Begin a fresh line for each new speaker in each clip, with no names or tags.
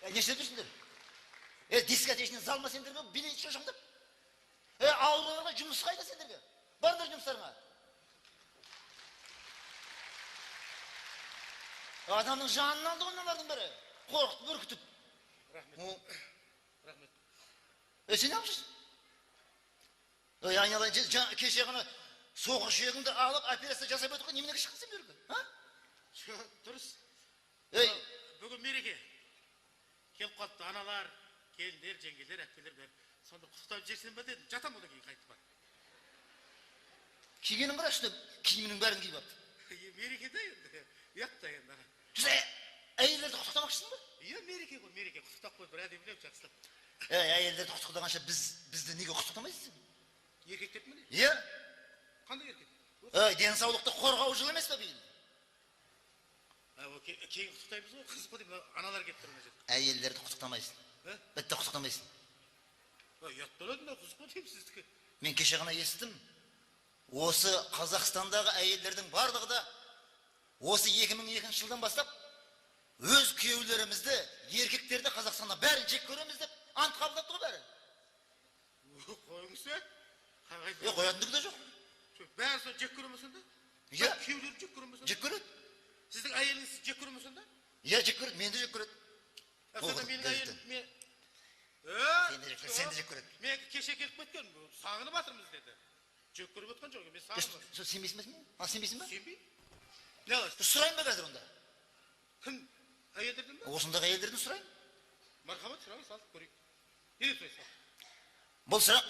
Не істеп жүрсіңдер? Дискотека ішінен залма сендерге билет шошаңдап. Ауруларға жұмыс қайда сендерге? Барыңдар жұмыстарыңа. Адамның жанын алды ғойналардың бірі. Қорқытып, үркітіп.
Рахмет.
Сен не yapıyorsun? Айналайын, кеше ғана соғыс жүйегіңді алып, операция жасап өтіп, неменеге шыққын сен бергі?
Дұрыс. Бүгін мереке. Келіп қалыпты аналар, келіндер, жеңгелер, әпкелер бәрі. Сонда құттықтап жерсен ба дедім, жатам одан кейін қайтып бар.
Кигенің қара үстіне, киімінің бәрін киіп апты.
Мереке да енді, ұятта енді.
Әйелдерді құттықтамақшысың ба?
Мереке ғой, мереке. Құттықтап қойып бір әдемілеп жақсылап.
Әйелдерді құттықтағанша бізді неге құттықтамайсың?
Еркектерді ме?
Иә.
Қандай еркек?
Денсаулықты қорғау жылы емес па биыл?
Кейін құттықтаймыз ғой, қызық қой деймін, аналар келіп тұр мына жерде.
Әйелдерді құттықтамайсың. Бітті құттықтамайсың.
Ұяттан өтін, қызық қой деймін сіздікі.
Мен кеше ғана естідім. Осы Қазақстандағы әйелдердің барлығы да осы 2002 жылдан бастап өз күйеулерімізді, еркектерді Қазақстанда бәрін жек көреміз деп ант қабылдапты ғой бәрі.
Қойыңыз
қоятындығы да жоқ.
Бәрі сол жек көре ме сонда? Күйеулері жек көре ме сонда?
Жек көреді.
Сіздің әйеліңіз жек көре ме сонда?
Иә, жек көреді, мен де жек көреді.
Сонда менің әйелім
Сен де жек көреді.
Мен кеше келіп кеткен, сағынып жатырмыз деді. Жек көріп отқан жоқ, мен сағынып.
Сенбейсің ба? Сенбейсің ба?
Сенбеймін. Не аласың?
Сұрайын ба қазір онда?
Кім? Әйелдерден ба?
Осындағы әйелдерден сұрайын.
Мархабат, сұраңыз, алып көрейік. Не деп сұрайсың?
Бұл сұрақ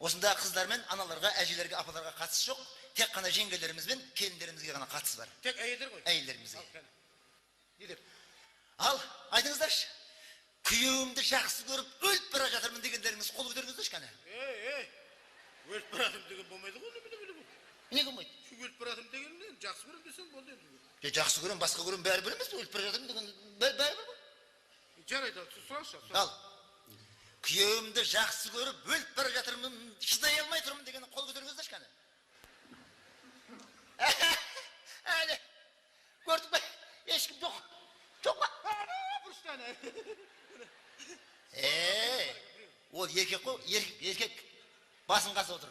осындағы қыздар мен аналарға, әжелерге, апаларға қатысы жоқ. Тек қана жеңгелеріміз бен келіндерімізге ғана қатысы бар.
Тек әйелдер ғой?
Әйелдерімізге.
Не деп?
Ал, айтыңыздаршы, күйеуімді жақсы көріп, өліп бара жатырмын дегендеріңіз қол көтеріңіздерші кәне.
Өліп бара жатырмын деген болмайды ғой,
не болмайды?
Өліп бара жатырмын дегеннен жақсы көрем десең болды енді.
Жақсы көрем, басқа көрем, бәрі бір емес пе? Өліп бара жатырмын деген бәрі бір ғой.
Жарайды, сұраңызшы.
Ал, күйеуімді жақсы көріп, өліп бара жатырмын, шыдай алмай тұрмын деген қол көтеріңіздерші кәне. Әлі, көрдік бе? Ешкім жоқ. Жоқ ба?
Бұрыстан.
Ол еркек қой, еркек. Басын қасы отыр.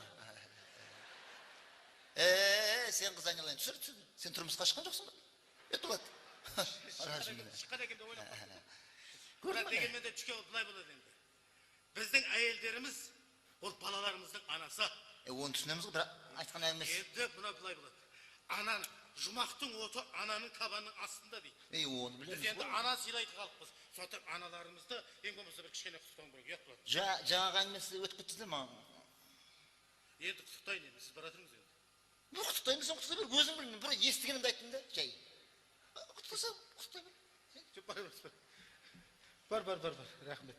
сен қыз айналайын түсір. Сен тұрмысқа шыққан жоқсың ба? Болады.
Шыққан екен деп ойлап қалдым. Бірақ дегенмен де түшке былай болады енді. Біздің әйелдеріміз ол балаларымыздың анасы.
Оны түсінеміз ғой, бірақ айтқан әңгімесі.
Енді бұна былай болады. Ананың жұмақтың оты ананың табанының астында дейді.
Оны білеміз.
Біз енді ана сыйлайтын халықпыз. Сондықтан аналарымызды ең болмаса бір кішкене құттықтауым керек, ұят болады.
Жаңағы әңгімесі өтіп кетті де маған.
Енді құттықтайын енді, сіз бара тұрыңыз енді.
Бұл құттықтайын десең құттықтай бер, өзің білмеймін. Бір естігенімді айттым да, жай. Құттықтасам құттықтай бер.
Бар, рахмет.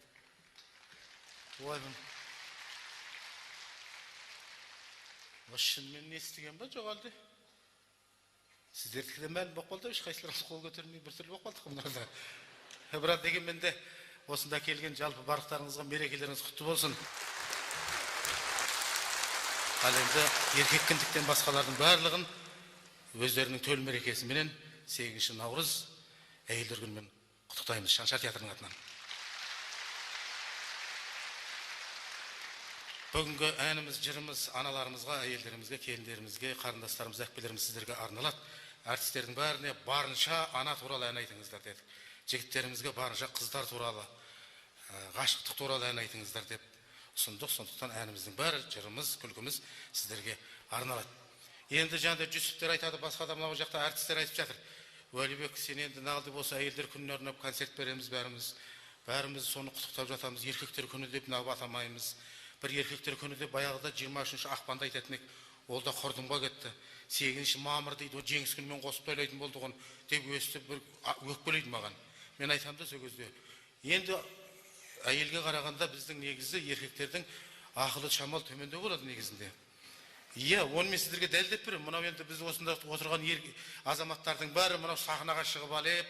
Ойбай. Осы шынымен не естіген ба, жоқ әлде? Сіздердікі де мәлім болып қалды, ешқайсыларыңыз қол көтермей біртүрлі болып қалдық мұнарда. Бірақ дегенмен де осында келген жалпы барлықтарыңызға мерекелеріңіз құтты болсын. Ал енді еркек кіндіктен басқалардың барлығын өздерінің төл мерекесіменен 8 наурыз әйелдер күнімен құттықтаймыз Шаншар театрының атынан. Бүгінгі әніміз, жырымыз аналарымызға, әйелдерімізге, келіндерімізге, қарындастарымыз, әпкелеріміз сіздерге арналады. Артистердің бәріне барынша ана туралы ән айтыңыздар дедік. Жігіттерімізге барынша қыздар туралы, ғашықтық туралы ән айтыңыздар деп ұсындық. Сондықтан әніміздің бәрі, жырымыз, күлкіміз сіздерге арналады. Енді жаңда Жүсіптер айтады, басқа да мынау жақта артистер айтып жатыр. Уәлибек, сен енді нағды болса әйелдер күніне арнап концерт береміз бәріміз соны құттықтап жатамыз. Еркектер күні деп мынау атамаймыз. Бір еркектер күні де баяғыда 23 ақпанда айтатын ек, ол да құрдымға кетті. 8 мамыр дейді, о жеңіс күнімен қосып тойлайтын болдығын деп өстіп бір өкпелейді маған. Мен айтам да сол кезде. Енді әйелге қарағанда біздің негізі еркектердің ақылы шамал төмендеу болады негізінде. Иә, оны мен сіздерге дәлелдеп беремін. Мынау енді біз осында отырған азаматтардың бәрі мынау сахнаға шығып алып,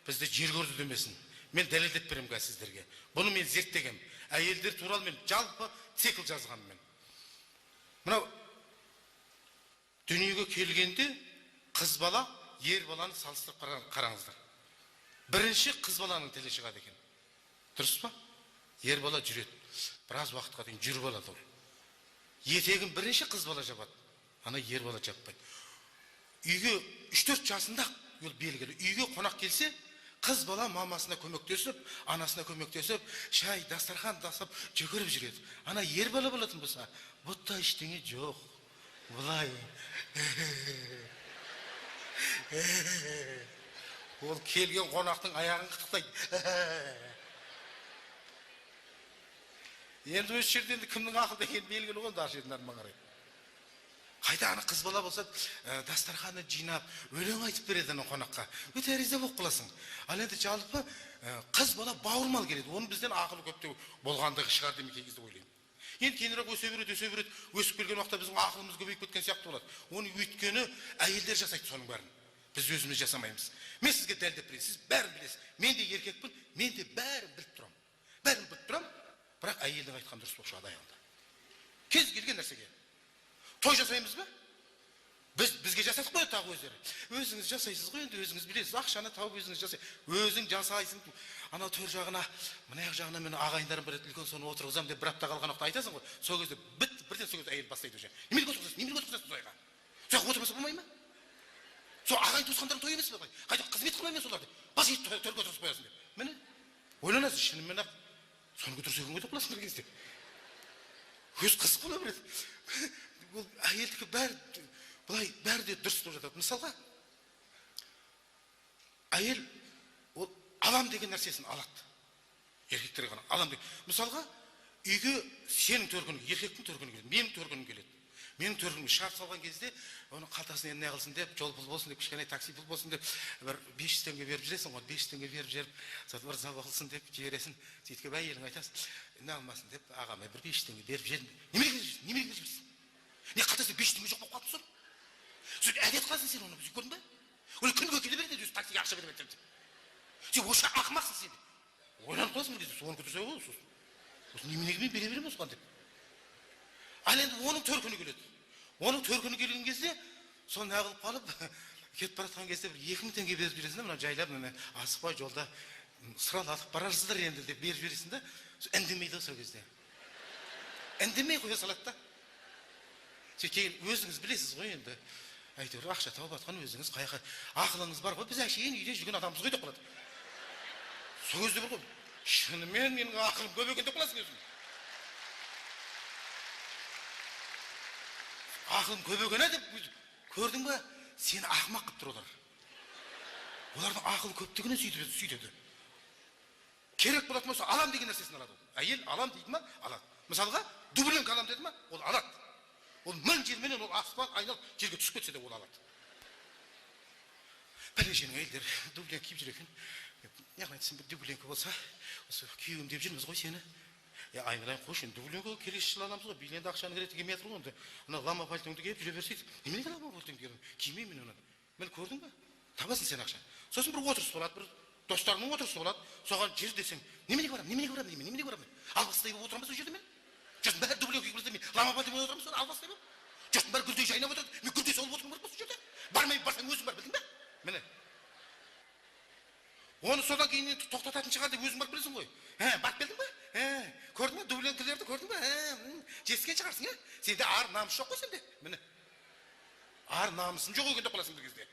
бізді жер көрді демесін. Мен дәлелдеп беремін қазір сіздерге. Бұны мен зерттегем. Әйелдер туралы мен жалпы цикл жазғанмын мен. Мынау дүниеге келгенде қыз бала, ер баланы салыстырып қараңыздар. Бірінші қыз баланың тілі шығады екен. Дұрыс па? Ер бала жүреді. Біраз уақытқа дейін жүріп алады ол. Етегін бірінші қыз бала жабады. Ана ер бала жаппайды. Үйге 3-4 жасында ол белгілі. Үйге қонақ келсе, қыз бала мамасына көмектесіп, анасына көмектесіп, шай, дастархан дасып, жүгіріп жүреді. Ана ер бала болатын болса, бұтта ештеңе жоқ. Бұлай. Ол келген қонақтың аяғын қытықтайды. Енді өз жерден кімнің ақылды екені белгілі ғой, дар жердің арман қарай. Қайда ана қыз бала болса, дастарханы жинап, өлең айтып береді ана қонаққа. Өте риза болып қаласың. Ал енді жалпы қыз бала бауырмал келеді. Оның бізден ақылы көптеу болғандығы шығар демей кей кезде ойлаймын. Енді кейінірек өсе береді, өсіп келген уақытта біздің ақылымыз көбейіп кеткен сияқты болады. Оны өйткені әйелдер жасайды соның бәрін. Біз өзіміз жасамаймыз. Мен сізге дәлдеп берейін, сіз бәрін білесіз. Мен де еркекпін, мен де бәрін біліп тұрам. Бәрін біліп тұрам, бірақ әйелдің айтқан дұрыс болып шығады аяғында. Кез келген нәрсеге. Той жасаймыз ба? Бізге жасадық қой тағы өздері. Өзіңіз жасайсыз ғой, енді өзіңіз білесіз. Ақшаны тауып өзіңіз жасайсыз. Өзің жасайсың. Анау төр жағына, мына жағына мен ағайындарым бір үлкен соны отырғызам деп бір апта қалған уақытта айтасың ғой. Сол кезде бірден сол кезде әйел бастайды уже. Неменеге отырғызасың тойға? Сол отырмаса болмай ма? Сол ағайын туысқандардың тойы емес пе? Қайда қызмет қылмаймын мен соларды. Бас етіп төрге отырғызып қоясың деп. Міне. Ойланасыз шынымен ақ соны көтерсе өңге тоқыласың бір кезде. Өз қызық бола береді. Бұл әйелдікі бұлай бәрі де дұрыс болып жатады. Мысалға, әйел ол алам деген нәрсесін алады. Еркектерге ғана алам деген. Мысалға, үйге сенің төркінің, еркектің төркіні келеді, менің төркінім келеді. Менің төркінім шығарып салған кезде, оның қалтасына не қылсын деп, жол пұл болсын деп, кішкене такси пұл болсын деп, бір 500 теңге беріп жүресің ғой, 500 теңге беріп жүріп, сосын бір зал қылсын деп жібересің. Сөйтіп әйелің айтасың, не алмасын деп, ағама бір 500 теңге беріп жібердім. Неменеге жіберсің? Не қалтасында 500 теңге жоқ болып қалды соң? Сөйтіп әдет қыласың сен оны, көрдің бе? Ол күніге келе береді, өзі таксиге ақша беріп айтады. Сен осы ақымақсың сен. Ойланып қаласың бір кезде, соны көтерсе ғой сосын. Сосын неменеге бере беремін осыған деп. Ал енді оның төркіні келеді. Оның төркіні келген кезде, соны ағылып қалып, кетіп бара жатқан кезде бір 2000 теңге беріп жібересің да, мына жайлап міне асықпай жолда сыралатып барарсыздар енді деп беріп жібересің да, үндемейді сол кезде. Үндемей қоя салады да. Өзіңіз білесіз ғой енді. Әйтеуір ақша тауып атқан өзіңіз қаяққа ақылыңыз бар ғой, біз әшейін үйде жүрген адамбыз ғой деп қалады. Сол кезде бір ғой, шынымен менің ақылым көп екен деп қаласың өзің. Ақылым көп екен деп көрдің ба, сені ақымақ қылып тұр олар. Олардың ақылы көптігінен сөйтеді. Керек болатын болса алам деген нәрсесін алады. Әйел алам дейді ма, алады. Мысалға дубленка алам деді ма, ол алады. Ол мың жерменен ол аспан айналып жерге түсіп кетсе де ол алады. Пәленшенің әйелдер дубленка киіп жүр екен. Яғни айтсам, дубленка болса, осы күйеуім деп жүрміз ғой сені. Айналайын қойшы, дубленка келесі жылы аламыз ғой, биленді ақшаны керекті келмей жатыр ғой. Ана лама пальтоңды киіп жүре берсейді. Неменеге лама пальтоңды киемін? Кимеймін мен оны. Мен көрдің ба? Табасың сен ақша. Сосын бір отырыс болады, бір достарының отырысы болады. Соған жер десең, неменеге барамын? Албастай болып отырамыз сол жерде мен. Жұрттың бәрі дубленка киіп келсе мен лама пальтоңда отырамыз, албастай болып. Жұрттың бәрі гүлдей жайнап отырады. Мен гүлдей солып отырмын бар сол жерде. Барсаң өзің бар, білдің бе? Міне. Оны содан кейін тоқтататын шығар деп өзің барып білесің ғой. Барып келдің ба? Көрдің ба? Дубленкалерді көрдің ба? Жетіскен шығарсың, Сенде ар намыс жоқ қой сенде. Міне. Ар намысың жоқ екен деп қаласың бір кезде.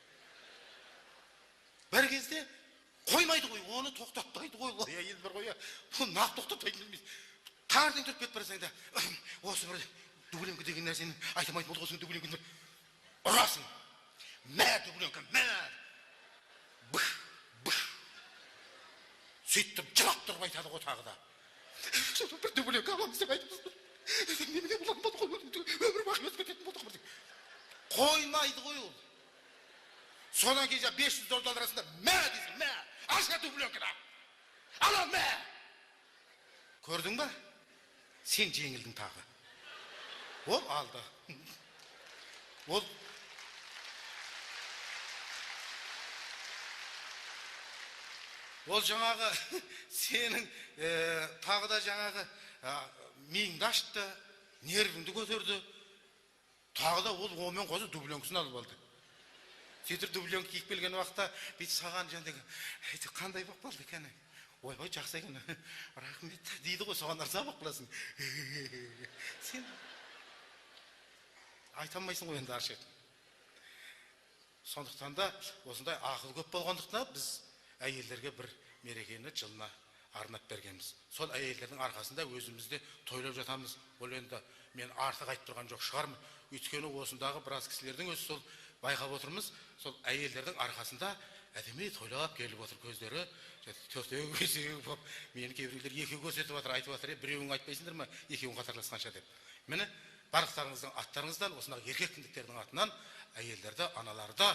Бір кезде қоймайды ғой, оны тоқтатпайды ғой. Әйел бар ғой, бұл нақ тоқтатпайды білмейсің. Таңертең тұрып кетіп бара жатсаң да, осы бір дубленка деген нәрсені айтамайтын болды ғой, дубленканы ұрасың. Мә дубленка, мә. Сөйтіп жылап тұрып айтады ғой тағы да. Бір дубленка аламыз деп айтыпсыз. Немене болатын болды ғой, өмір бақи өтіп кететін болды ғой. Қоймайды ғой ол. Содан кейін $500 арасында мә дейсің, мә. Аша дубленканы. Ала мә. Көрдің ба? Сен жеңілдің тағы. Ол алды. Ол жаңағы сенің тағы да жаңағы миыңды ашты, нервіңді көтерді. Тағы да ол омен қоса дубленкасын алып алды. Сөйтіп дубленка киіп келген уақытта бүйтіп саған жаңағы қандай болып қалды екен? Ойбай жақсы екен. Рахмет дейді ғой, соған ырза болып қаласың. Сен айта алмайсың ғой енді аршет. Сондықтан да осындай ақыл көп болғандықтан біз әйелдерге бір мерекені жылына арнап бергенбіз. Сол әйелдердің арқасында өзімізде тойлап жатамыз. Ол енді мен артық айтып тұрған жоқ шығармын. Өйткені осындағы біраз кісілердің өзі сол байқап отырмыз. Сол әйелдердің арқасында әдемі тойлап келіп отыр, көздері төртеу бесеу болып. Мені кейбіреулер екеу көрсетіп жатыр, айтып жатыр, біреуің айтпайсыңдар ма, екеуің қатарласқанша деп. Міне барлықтарыңыздың аттарыңыздан, осындағы еркек кіндіктердің атынан әйелдерді, аналарды,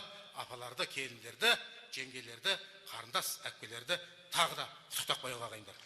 апаларды, келіндерді, жеңгелерді, қарындас әпкелерді тағы да құттықтап қоюға ағайындар.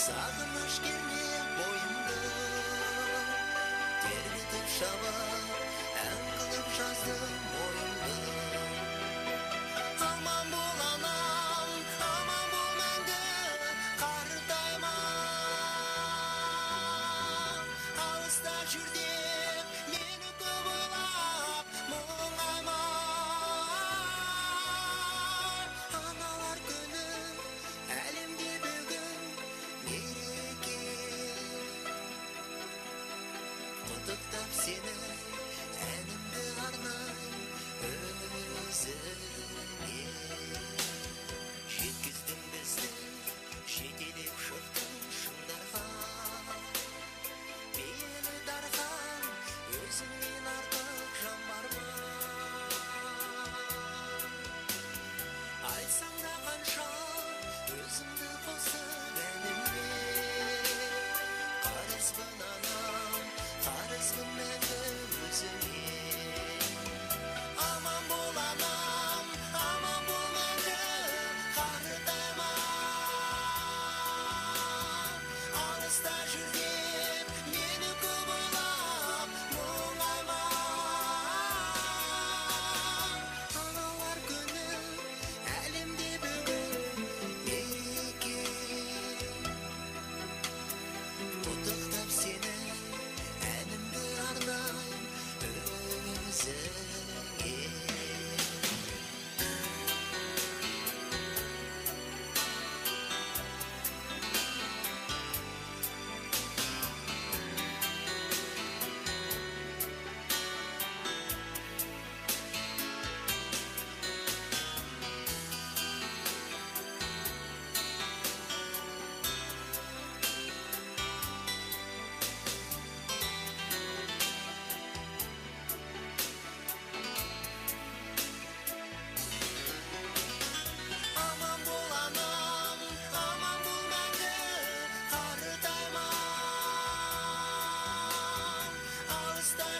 Sağmış gelme boyumda terletip şaba en kılıp жазdım boyumda aman bul anam aman bul mende qartayma alыста жүр деп meni көп ойлап мұңайма аналар күні әлемде бүгін құттықтап сені әнімді арнай өзіңе жеткіздің бізді жетелеп шықтың шыңдарға мені дархан өзіңнен артық жан бар ма айтсам да қанша өзіңді қосып әніме қарызбын анам қарызбын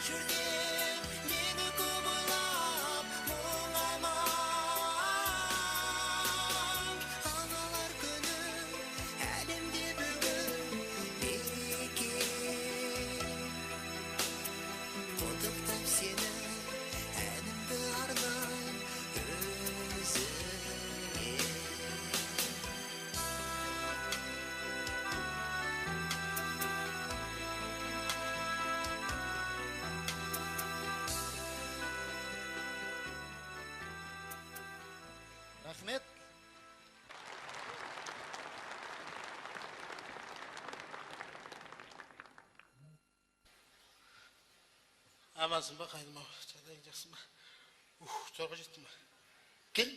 жүрген мені көп ойлап мұңайман аналар күні әлемде бүгін мереке құттықтап сені әнімді арнайын өзіңе
Рахмет.
Амансың ба, қайным ау? Жағдайың жақсы ма? Зорға жеттің ба?
Кел.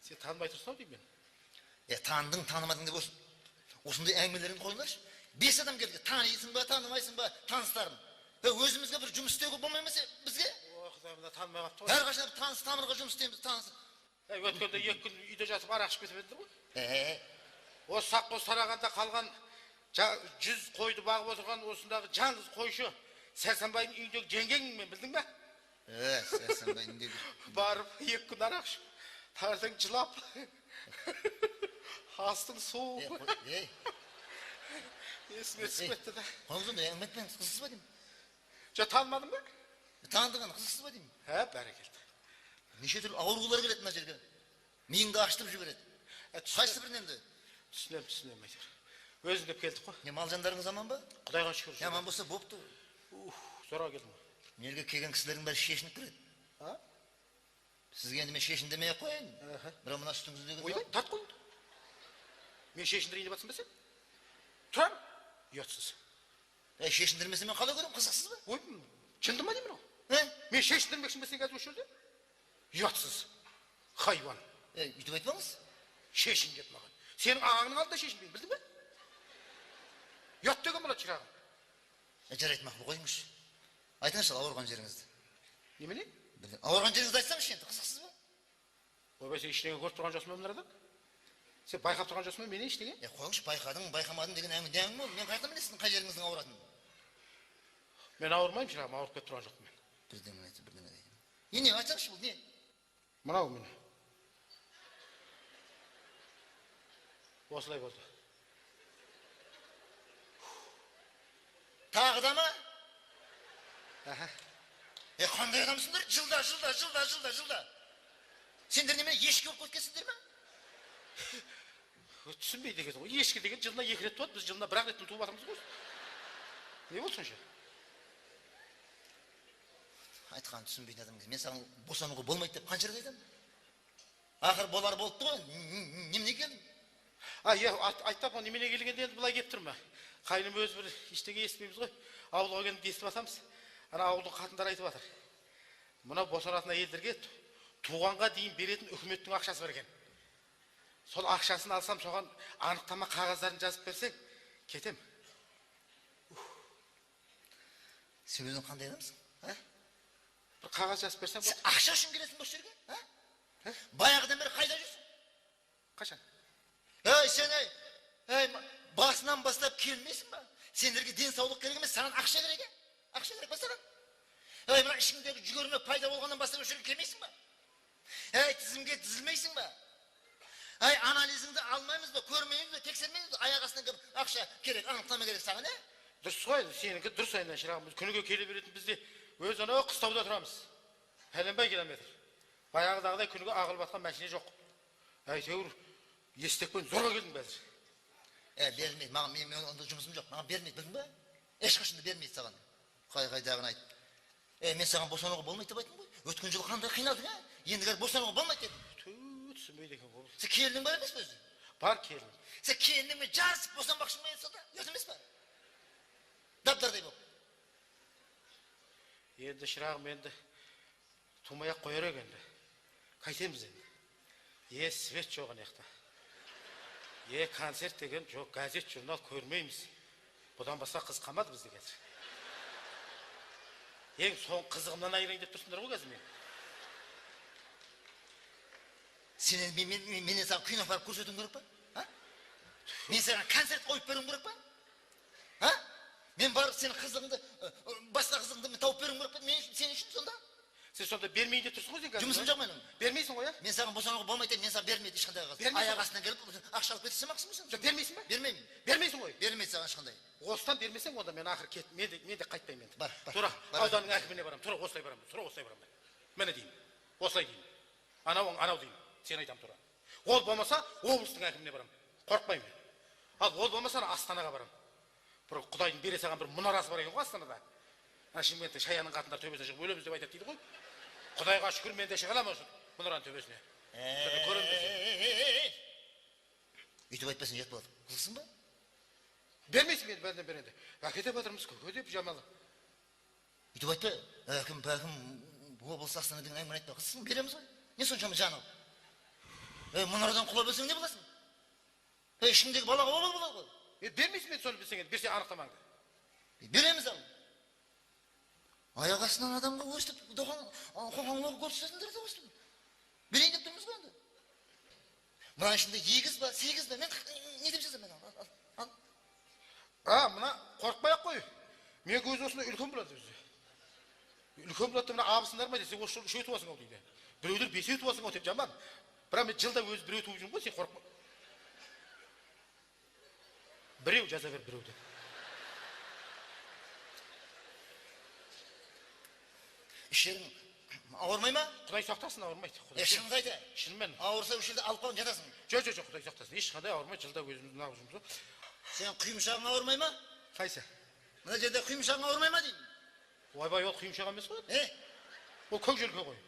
Сен танымай тұрсың ау деймін мен.
Таныдың, танымадың деп осындай әңгімелерін қойыңдаршы. 5 адам келді. Танисың ба, танымайсың ба, таныстарым. Өзімізге бір жұмыс істеуге болмай ма бізге?
Құдайым да танымай қалыпты ғой.
Әрқашан таныс тамырға жұмыс істейміз, таныс.
Өткенде 2 күн үйде жатып арақ ішіп кетіп едіңдер ғой. Осы Саққоз тарағанда қалған 100 қойды бағып отырған осындағы жалғыз қойшы Сәрсенбайдың үйіндегі жеңгеңмен білдің бе?
Сәрсенбайдың үйіндегі.
Барып 2 күн арақ ішіп, таңертең жылап. Астың суы. Есіме түсіп кетті да.
Қоңызым, әңгіметпен қызсыз ба деймін?
Танымадың ба?
Таныдыңын қызсыз ба деймін?
Бәрекелді.
Неше түрлі аурулар келеді мына жерге. Миыңды ашытып жібереді. Қайсы бірін енді?
Түсінем әйтеуір. Өзің деп келдік қой.
Мал жандарыңыз аман ба?
Құдайға шүкір.
Аман болса бопты.
Зорға келдім ғой.
Мерге келген кісілердің бәрі шешініп кіреді. Сізге енді мен шешін демей ақ қояйын. Бірақ мына үстіңіздегі
ойбай, тарт қойыңды. Мен шешіндірейін деп жатсың ба сен? Тұрам, ұятсыз.
Шешіндірмесе мен қалай көремін, қызықсыз ба?
Ой, шынды ма деймін ол? Мен шешіндірмекшін бе сен қазір осы жерде? Ұятсыз, хайуан.
Үйтіп айтпаңыз.
Шешін деп маған. Сенің ағаңның алдында шешінбейін, білдің бе? Ұят деген болады шырағым.
Жарайды, мақұл қойыңызшы. Айтыңызшы ауырған жеріңізді.
Немене?
Ауырған жеріңізді айтсаңызшы енді, қызықсыз ба?
Ойбай, сен ештеңе көріп тұрған жоқсың ба мынарадан? Сен байқап тұрған жоқсың ба менен ештеңе?
Қойыңызшы, байқадың, байқамадың деген әңгіме ол. Мен қайдан білесің қай жеріңіздің ауыратынын?
Мен ауырмаймын шырағым, ауырып кетіп тұрған жоқпын мен.
Бірдеңе айтты, бірдеңе айтты. Не айтсаңызшы бұл, не?
Мынау міне. Осылай болды.
Тағы да ма? Қандай адамсыңдар? Жылда. Сендер немен ешкі болып кеткенсіңдер ме?
Түсінбейді екен ғой. Ешкі деген жылына 2 рет туады, біз жылына 1 реттен туып жатырмыз ғой. Не болды сонша?
Айтқан түсінбейтін адам. Мен саған босануға болмайды деп қанша рет айтамын? Ақыр болар болыпты ғой. Немене келдің?
Айтпап, немене келгенде енді былай келіп тұрма. Қайным өзі бір ештеңе естімейміз ғой. Ауылға келгенде естіп жатамыз. Ана ауылдың қатындар айтып жатыр. Мына босанатын әйелдерге туғанға дейін беретін үкіметтің ақшасы бар екен. Сол ақшасын алсам, соған анықтама қағаздарын жазып берсең, кетем.
Сен өзің қандай адамсың?
Бір қағаз жазып берсем
болады. Сен ақша үшін келесің бұл жерге? Баяғыдан бері қайда жүрсің?
Қашан?
Сен басынан бастап келмейсің ба? Сендерге денсаулық керек емес, саған ақша керек. Ақша керек па саған? Мына ішіңдегі жүгерме пайда болғаннан бастап осы жерге келмейсің ба? Тізімге тізілмейсің ба? Анализіңді алмаймыз ба, көрмейміз ба, тексермейміз ба? Аяқ астынан келіп ақша керек, анықтама керек саған,
Дұрыс қой, сенікі дұрыс айынан шырағым. Күніге келе беретін бізде өз анау қыстауда тұрамыз. Пәленбай километр. Баяғыдағыдай күніге ағылып атқан мәшине жоқ. Әйтеуір естекпен зорға келдің бәзір.
Бермейді, маған мен онда жұмысым жоқ. Маған бермейді, білдің бе? Ешқашында бермейді саған. Қайдағын айт. Мен саған босануға болмайды деп айттым ғой. Өткен жылы қандай қинадың, ендігер босануға болмайды дедім.
Түсінбейді екен ғой.
Сен келдің ба емес пе өзі?
Бар келдім.
Сен келдіңмен жарысып босанбақшың ба енді сонда? Өз емес пе? Дап-дардай болып.
Енді шырағым енді тумай-ақ қояр енді. Қайтеміз енді. Свет жоқ анаяқта. Концерт деген жоқ, газет, журнал көрмейміз. Бұдан басқа қыз қалмады бізде қазір. Ең соң қызығымнан айырайын деп тұрсыңдар ғой қазір мен.
Сен менен саған күйін апарып көрсетуің керек па? Мен саған концерт қойып беруім керек па? Мен барып сенің қызыңды, басқа қызыңды мен тауып беруім керек пе? Мен сен үшін сонда?
Сен сонда бермейін деп тұрсың ғой сен қазір.
Жұмысым жоқ менің.
Бермейсің ғой,
Мен саған босануға болмайды, мен саған бермейді ешқандай қыз.
Бермейсің
Аяқ
ғой.
астынан келіп ақша алып кетсем ақсың сен?
Бермейсің ба?
Бермеймін.
Бермейсің ғой.
Бермейді саған ешқандай.
Осыдан бермесең онда мен ақыр кет. Мен де қайтпаймын енді.
Бар.
Тура
Бар.
ауданның әкіміне барамын. Тура осылай барамын. Міне деймін. Осылай деймін. Анау деймін. Сен айтам тура. Ол болмаса облыстың әкіміне барамын. Қорықпаймын. Ал ол болмаса Астанаға барамын. Бір Құдайдың бере салған бір мұнарасы бар екен ғой Астанада. Шымкенттің Шаяның қатындар төбесіне шығып өлеміз деп айтады дейді ғой. Құдайға шүкір мен де шыға аламын осы мұнараның төбесіне.
Үйтіп айтпасаң жат болады. Қызсың ба?
Бермейсің мен бәрінен береді. Әкете батырмыз көдеп жамалы.
Үйтіп айтпа. Әкім, облыс Астана деген әңгіме айтпа. Қызсың, береміз ғой. Не соншама жаным? Мұнарадан құлап өлсең не боласың? Ішіңдегі балаға болады ғой.
Бермейсің мен соны білсең енді, берсе анықтамаңды.
Береміз ал. Аяқ астынан адамға өстіп, қоғанлығы көрсетесіңдер де өстіп. Берейін деп тұрмыз ғой енді. Мына ішінде 2 ба, 8 ба, мен не деп жазам мен ал.
Мына қорықпай-ақ қой. Мен көз осында үлкен болады өзі. Үлкен болады мына абысындар ма десе, осы үшеу туасың ау дейді. Біреулер 5 туасың ау деп жаман. Бірақ мен жылда өзі біреу туып жүрмін ғой, сен қорықпа. Біреу жаза бер біреуді.
Ішерің ауырмай ма?
Құдай сақтасын, ауырмайды.
Шыныңды айта.
Шынымен.
Ауырса үш жерде алып қалып жатасың.
Жоқ, Құдай сақтасын. Ешқандай ауырмайды, жылда өзіміздің нағызымыз.
Сен құйымшағың ауырмай ма?
Қайсы?
Мына жерде құйымшағың ауырмай ма деймін?
Ойбай, ол құйымшақ емес қой.
Ол
көк желке ғой.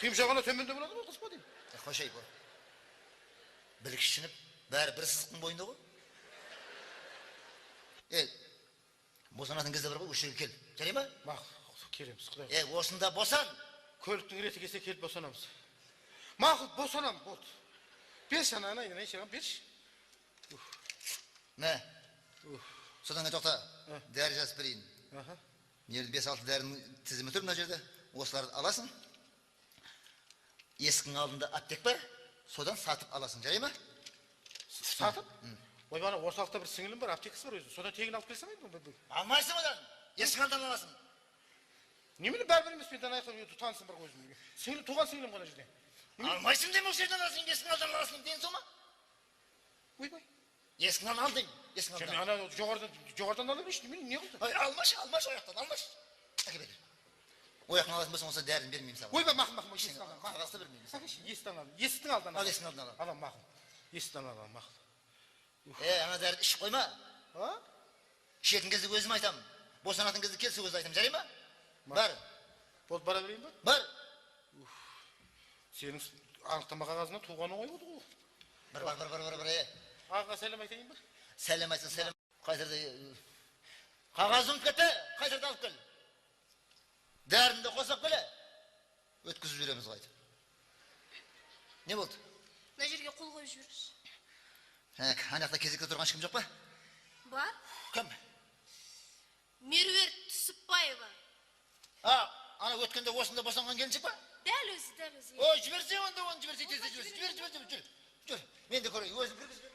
Құйымшағына төменде болады ғой, қыз ба деймін.
Қошай бұл. Білікшініп, бәрі бір сызықтың бойында ғой. Босанатын кезде бар ғой, өшеге кел. Жарай ма?
Келеміз, Құдай.
Осында босан.
Көліктің реті келсе келіп босанамыз. Мақұл, босанам, болды. Берші ананы, берші.
Мә, содан кейін тоқта, дәрі жазып берейін. Нерді 5-6 дәрінің тізімі тұр мына жерде. Осыларды аласың. Есіктің алдында аптек бар, содан сатып аласың, жарай ма?
Сатып? Ой, бана орталықта бір сіңілім бар, аптекасы бар өзі. Содан тегін алып келсем еді?
Алмайсың одан. Есіктің алдынан аласың.
Немене бәрібір емес, мен айқын танысым бар өзім. Сіңілім, туған сіңілім ғана жерде.
Алмайсың деме, осы жерден аласың, есіктің алдынан аласың дейін сома?
Ойбай.
Есіктің алдынан ал деймін, есіктің алдынан.
Жоғардан ала берші, не қылды?
Алмашы, ояқтан, алмашы. Әке бер. Ояқтан аласың болсаң, осы дәрін бермеймін саған.
Ойбай, мақым, есіктің алдынан.
Қағазды бермеймін.
Есіктің алдынан.
Ал есіктің алдынан ал.
Алам, мақым. Есіктің алдынан, мақым.
Ана дәрді ішіп қойма. Ішетін кезде өзім айтамын. Босанатын кезде келсе өзі айтамын, жарай ма? Бар.
Болды, бара берейін ба?
Бар.
Сенің анықтама қағазына туған оңай болды ғой.
Бар.
Ағаға сәлем айтайын ба?
Сәлем айтсын, сәлем. Қайтарда қағазын кетті, қайтарда алып кел. Дәрінді қосап келе. Өткізіп жүреміз қайтып. Не болды?
Мына жерге қол қойып жүріңіз.
Анақта кезекте тұрған ешкім жоқ па?
Бар?
Кім?
Меруерт Түсіпбаева.
Ана өткенде осында босанған келіншек па?
Дәл өзі.
Ой, жіберсе онда оны жіберсе. Жүр. Мен де көрейін, өзім кіргізіп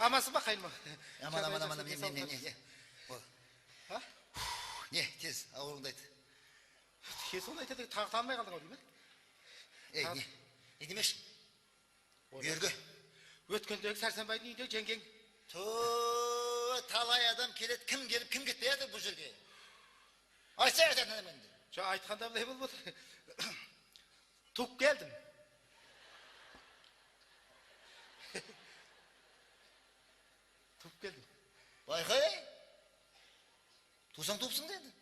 Амансың ба қайынма?
Аман, не.
Ха?
Не, тез, ауырыңды айт.
Тез оны айтады, тағы танымай қалдың ау деймін.
Не демеші? Бергі.
Өткендегі Сәрсенбайдың үйінде жеңгең.
Талай адам келеді, кім келіп, кім кетпейді бұл жерге. Айтса айтатын адам енді.
Айтқанда былай болып отыр. Туып келдім. Туып келдім.
Байқай. Тусаң туыпсың да енді.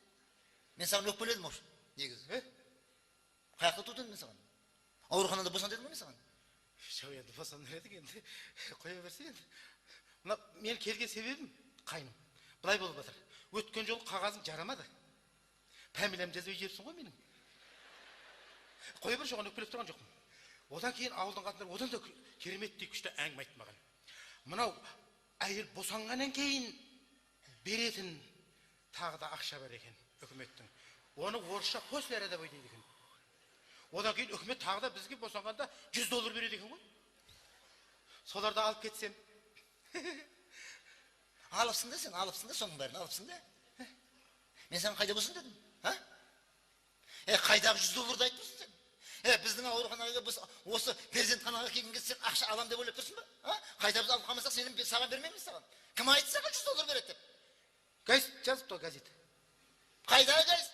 Мен саған өкпеледім осы, негізі. Қаяқта тудың мен саған? Ауруханада босан дедім мен саған?
Енді босан едік енді. Қоя берсе енді. Мына мен келген себебім қайным. Былай болып жатыр. Өткен жол қағазың жарамады. Фамилиям жазбай жіберіпсің ғой менің. Қоя бер, жоған өкпелеп тұрған жоқпын. Одан кейін ауылдың қатындар одан да кереметтей күшті әңгіме айтты маған. Мынау әйел босанғаннан кейін беретін тағы да ақша бар екен үкіметтің. Оны орысша после рядовой дейді екен. Одан кейін үкімет тағы да бізге босанғанда $100 береді екен ғой. Соларды алып кетсем.
Алыпсың да сен, соның бәрін алыпсың да. Мен саған қайда болсын дедім? Қайдағы $100 айтпырсың сен? Біздің ауруханаға осы перзентханаға келген кезде сен ақша алам деп ойлап тұрсың ба? Қайда біз алып қалмасақ саған бермейміз саған. Кім айтты саған $100 береді деп?
Газет жазып тұр, газет.
Қайдағы газет?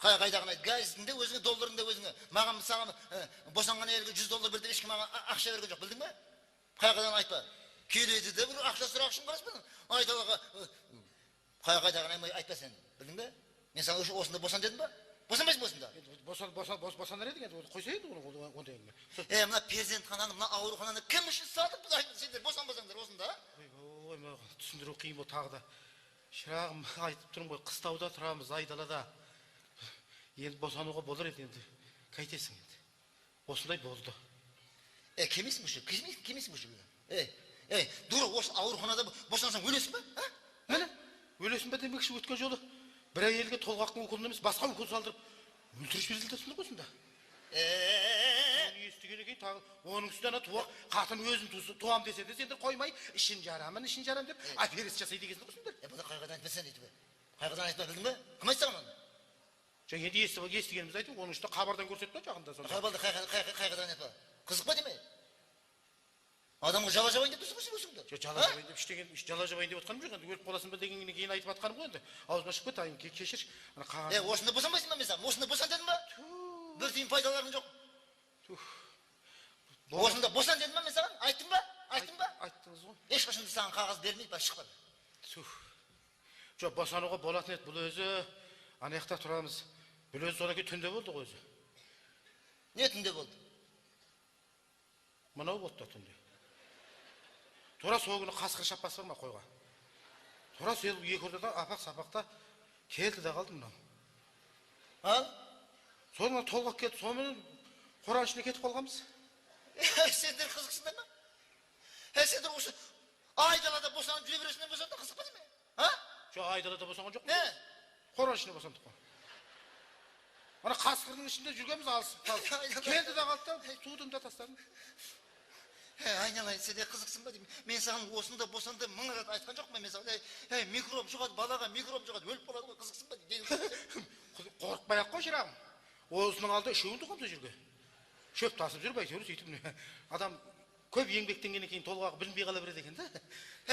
Қайдағын айт, газеттің де өзіңе, доллардың да өзіңе. Маған саған босанған әйелге $100 берді, ешкім маған ақша берген жоқ, білдің бе? Қайғыдан айтпа. Келеді де бір ақша сұрақ үшін қараспын. Айдалаға қайдағын айтпа сен, білдің бе? Мен саған осында босан дедім ба? Босанбайсың осында.
Босанар едік енді, қойса еді ондай әңгіме.
Мына перзентхананы, мына аурухананы кім үшін салдық? Сендер босанбасаңдар осында.
Ой, түсіндіру қиын бол тағы да. Шырағым, айтып тұрмын ғой, қыстауда тұрамыз, айдалада. Енді босануға болар еді енді. Қайтесің енді. Осындай болды.
Кемесің мүші? Дура, осы ауруханада босансаң өлесің ба?
Міне, өлесің ба демекші өткен жолы. Бір әйелге толғақтың өкілін емес, басқа өкіл салдырып, өлтіріш берілдесіңдер ғой осында. Естігеннен кейін тағы оның үстіне туақ қатын өзін туам десе де сендер қоймай, ішін жарам деп, операция жасайды екенсіңдер ғой сендер.
Бұны қайғыдан айтпасаң дейді бе? Қайғыдан айтпа, білдің бе? Кім айтты саған оны?
Енді естігенімізді айтып, оның үстіне хабардан көрсетті жағында сонда.
Қайғыдан айтпа. Қызық па демей? Адамға жала жабайын деп тұрсың ба сен өзіңді?
Жала жабайын деп іштеген, жала жабайын деп отқаным жоқ енді, өліп қаласың ба дегеннен кейін айтып атқаным ғой енді. Аузыма шығып кетті, айым кешірші.
Осында босанбайсың ба мен саған? Осында босан дедім ба? Бір тиын пайдаларың жоқ. Осында босан дедім ба мен саған? Айттым ба?
Айттыңыз ғой.
Ешқашанда саған қағаз бермейді, ба шықпады.
Жоқ, босануға болатын еді, бұл өзі ана жақта тұрамыз. Бұл өзі содан кейін түнде болды ғой өзі.
Не түнде болды?
Мынау болды түнде. Тура сол күні қасқыр шаппасы бар ма қойға? Тура сол екі ортада апақ-сапақта келді де қалды мынау. Соңынан толғақ келді, сонымен қораның ішіне кетіп қалғанбыз.
Сендер қызықсыңдар ма? Сендер осы айдалада босанып жүре бересіңдер босанды, қызық па деме?
Жоқ, айдалада босанған жоқ. Не? Қораның ішіне босандық қой. Ана қасқырдың ішінде жүргенбіз алысып қалды. Келді де қалды да судың да тастадым.
Айналайын, сен де қызықсың ба деймін. Мен саған осында босанды мың рет айтқан жоқпын мен саған. Микроб жұғады, балаға микроб жұғады, өліп қалады ғой, қызықсың ба деймін.
Қорықпай-ақ қой шырағым. Осының алды үшеуін тұқымды жүрге. Шөп тасып жүріп әйтеуір сөйтіп адам көп еңбектенгеннен кейін толғағы білінбей қала береді екен да.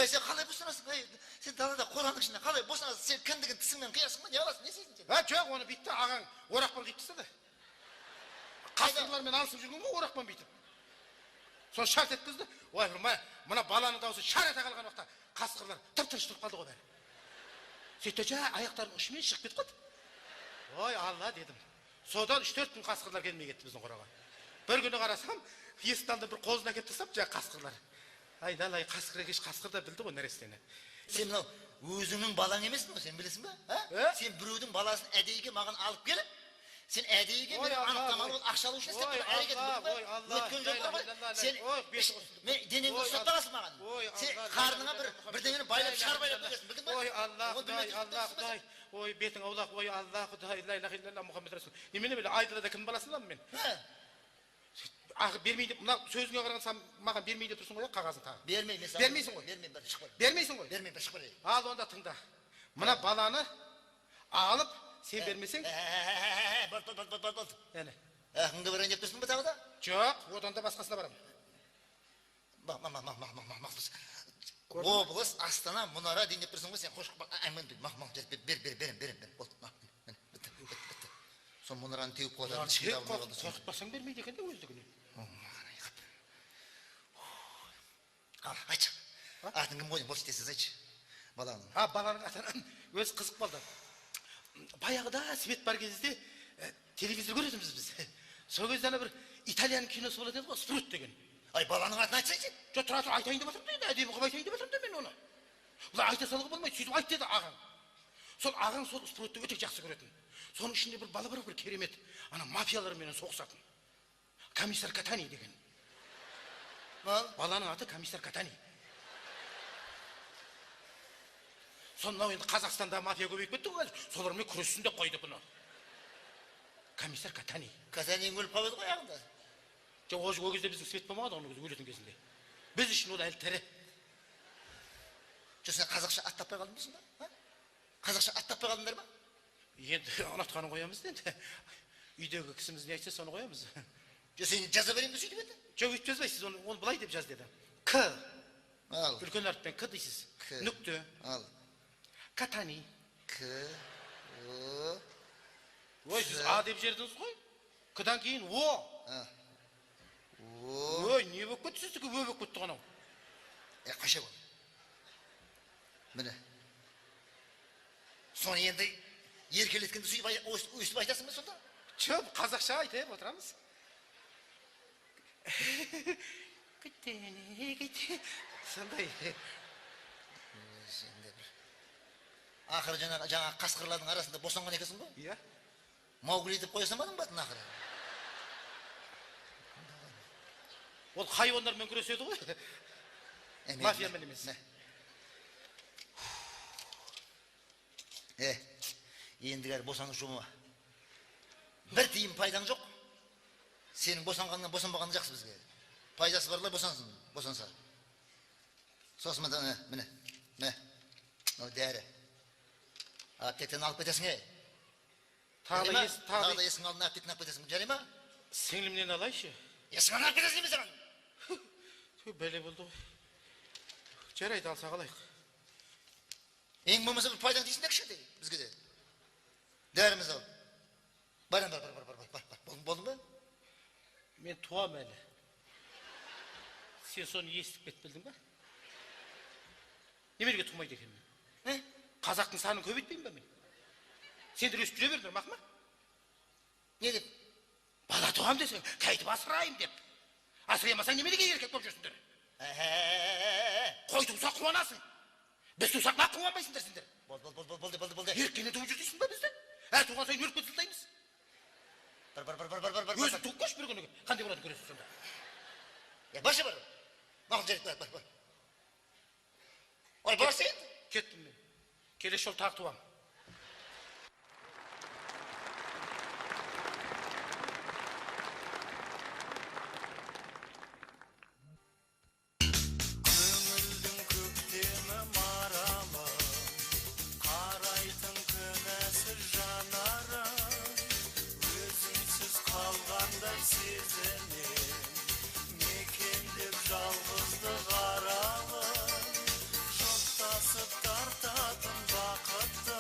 Сен қалай босанасың? Сен далада қораның ішінде қалай босанасың? Сен кіндігін тісіңмен қиясың ба? Не аласың? Не істейсің сен?
Жоқ, оны бүйтті ағаң орақпен қиып тастады. Қасқырлармен алысып жүрген ғой орақпен бүйтіп. Соны шарт еткізді. Ой, мына баланың дауысы шар ете қалған уақытта қасқырлар тып-тыныш тұрып қалды ғой бәрі. Сөйтті аяқтарының ұшымен шығып кетіп қалды. Ой, алла дедім. Содан 3-4 күн қасқырлар келмей кетті біздің қораға. Бір күні қарасам, есіктен алды бір қозын әкеп тастап, қасқырлар. Айналай, қасқыр екеш, қасқыр да білді ғой нәрестені.
Сен мынау өзіңнің балаң емессің ғой, сен білесің ба? Сен біреудің баласын әдейіге маған алып келіп, сен әдейіге мен анықтамалы ақша алу үшін істеп тұрып әрекет білдің ба? Өткен жоқ ғой. Сен денеңді ұстап қаласың маған. Сен қарныңа бірдеңені байлап шар байлап қоясың, білдің ба?
Ой, алла, Құдай, алла, Құдай. Ой, бетің аулақ, ой, алла, Құдай, ла илаха илlallah Мұхаммед Расул. Немене біле, айдалада кім баласынамын мен? бермейін деп, мына сөзіңе қарағанда маған бермейін деп тұрсың ғой, қағазын тағы.
Бермеймін мен саған.
Бермейсің ғой.
Бермеймін, бір шық бар.
Бермейсің ғой.
Бермеймін, бір шық бар.
Ал онда тыңда. Мына баланы алып, сен бермесең,
Бол.
әне.
Кімге барайын деп тұрсың ба тағы да?
Жоқ, одан да басқасына барамын.
Мақсус. Облыс, Астана, Мұнара дейін деп тұрсың ғой сен. Қош, берем. Бол. Бітті. Сол Мұнараны теуіп қойдарын ішінде алмай қалды.
Қорқытпасаң бермейді екен де өздігіне.
Ал, айтшы. Атын кім қойдың? Борш десіз айтшы. Баланың.
Баланың атынан өз қызық болды. Баяғыда свет бар кезде телевизор көретіміз біз. Сол кезде бір итальян киносы болады еді ғой, Спрут деген.
Ай, баланың атын айтсайшы.
Жоқ, тұра айтайын деп отырмын дейді, әдемі қылып айтайын деп отырмын да мен оны. Бұлар айта салуға болмайды, сөйтіп айт деді ағаң. Сол ағаң сол Спрутты өте жақсы көретін. Соның ішінде бір бала бар, бір керемет. Ана мафиялармен соғысатын. Комиссар Катани деген. Баланың аты комиссар Катани. Сонда енді Қазақстанда мафия көбейіп кетті ғой, солармен күресін де қойды бұны. Комиссар Катани.
Катани өліп қалды ғой ағында.
Жоқ, ол кезде біздің свет болмаған, оның кезде өлетін кезінде. Біз үшін ол әлі тірі.
Жоқ, сен қазақша ат таппай қалдың бесің ба? Қазақша ат таппай қалдыңдар ба?
Енді ұнатқанын қоямыз енді. Үйдегі кісіміз не айтса, соны қоямыз.
Жоқ, сен жаза берейін бе сөйтіп енді?
Жоқ, өйтіп жазбайсыз, оны былай деп жаз деді. К.
Ал.
Үлкен әріппен К дейсіз. Нүкте.
Ал.
Катани.
К. О.
Ой, сіз А деп жердіңіз ғой. К-дан кейін О.
О.
Ой, не болып кетті сіздікі, О болып кетті ғанау.
Қаша бол. Міне. Соны енді еркелеткенді өйстіп айтасың ба сонда?
Жоқ, қазақша айтайық отырамыз. Күттені, сондай.
Ақыры жаңа қасқырлардың арасында босанған екенсің ғой?
Иә.
Маугли деп қоя салмадың ба атын ақыры?
Ол хайуандармен күреседі ғой. Мафиямен емес.
Ендігер босану шума. Бір тиым пайдаң жоқ. Сенің босанғаннан босанбағаны жақсы бізге. Пайдасы барлай босанса. Сосын міне. Дәрі. Аптектен алып кетесің ей. Тағы да есің алдына аптектен алып кетесің. Жарай ма?
Сіңлімнен алайшы.
Есің алып кетесің емес аған.
Бәле болды ғой. Жарайды, алса қалайық.
Ең болмаса бір пайдаң дейсін дәкші бізге де. Дәріміз ал. Бар. Болдың ба?
Мен туам әлі. Сен соны естіп кет білдің ба? Немерге тумайды екен мен? Қазақтың санын көбейтпеймін ба мен? Сендер өсіп жүре бердіңдер, мақма?
Не деп?
Бала туам десең, қайтып асырайым деп. Асыраймасаң немеге еркек болып жүрсіңдер? Қой туса қуанасың. Біз тусақ нақ қуанбайсыңдар сендер.
Болды.
Еркені туып жүр дейсің ба бізді? Туған сайын өліп кетсілдаймыз.
Бар.
Өзің туып көш бір күніге. Қандай болатын көресіз сонда?
Башы бар. Мақыл жарайды, бар. Ой, бар сен?
Кеттім мен. Келесі жол тағы туам.
Көңілдің көктемі маралы, қарайтын күнәсіз жанарым, өзіңсіз қалғандай сезінем, мекендеп жалғыздық аралым, жұптасып тартатын бақытты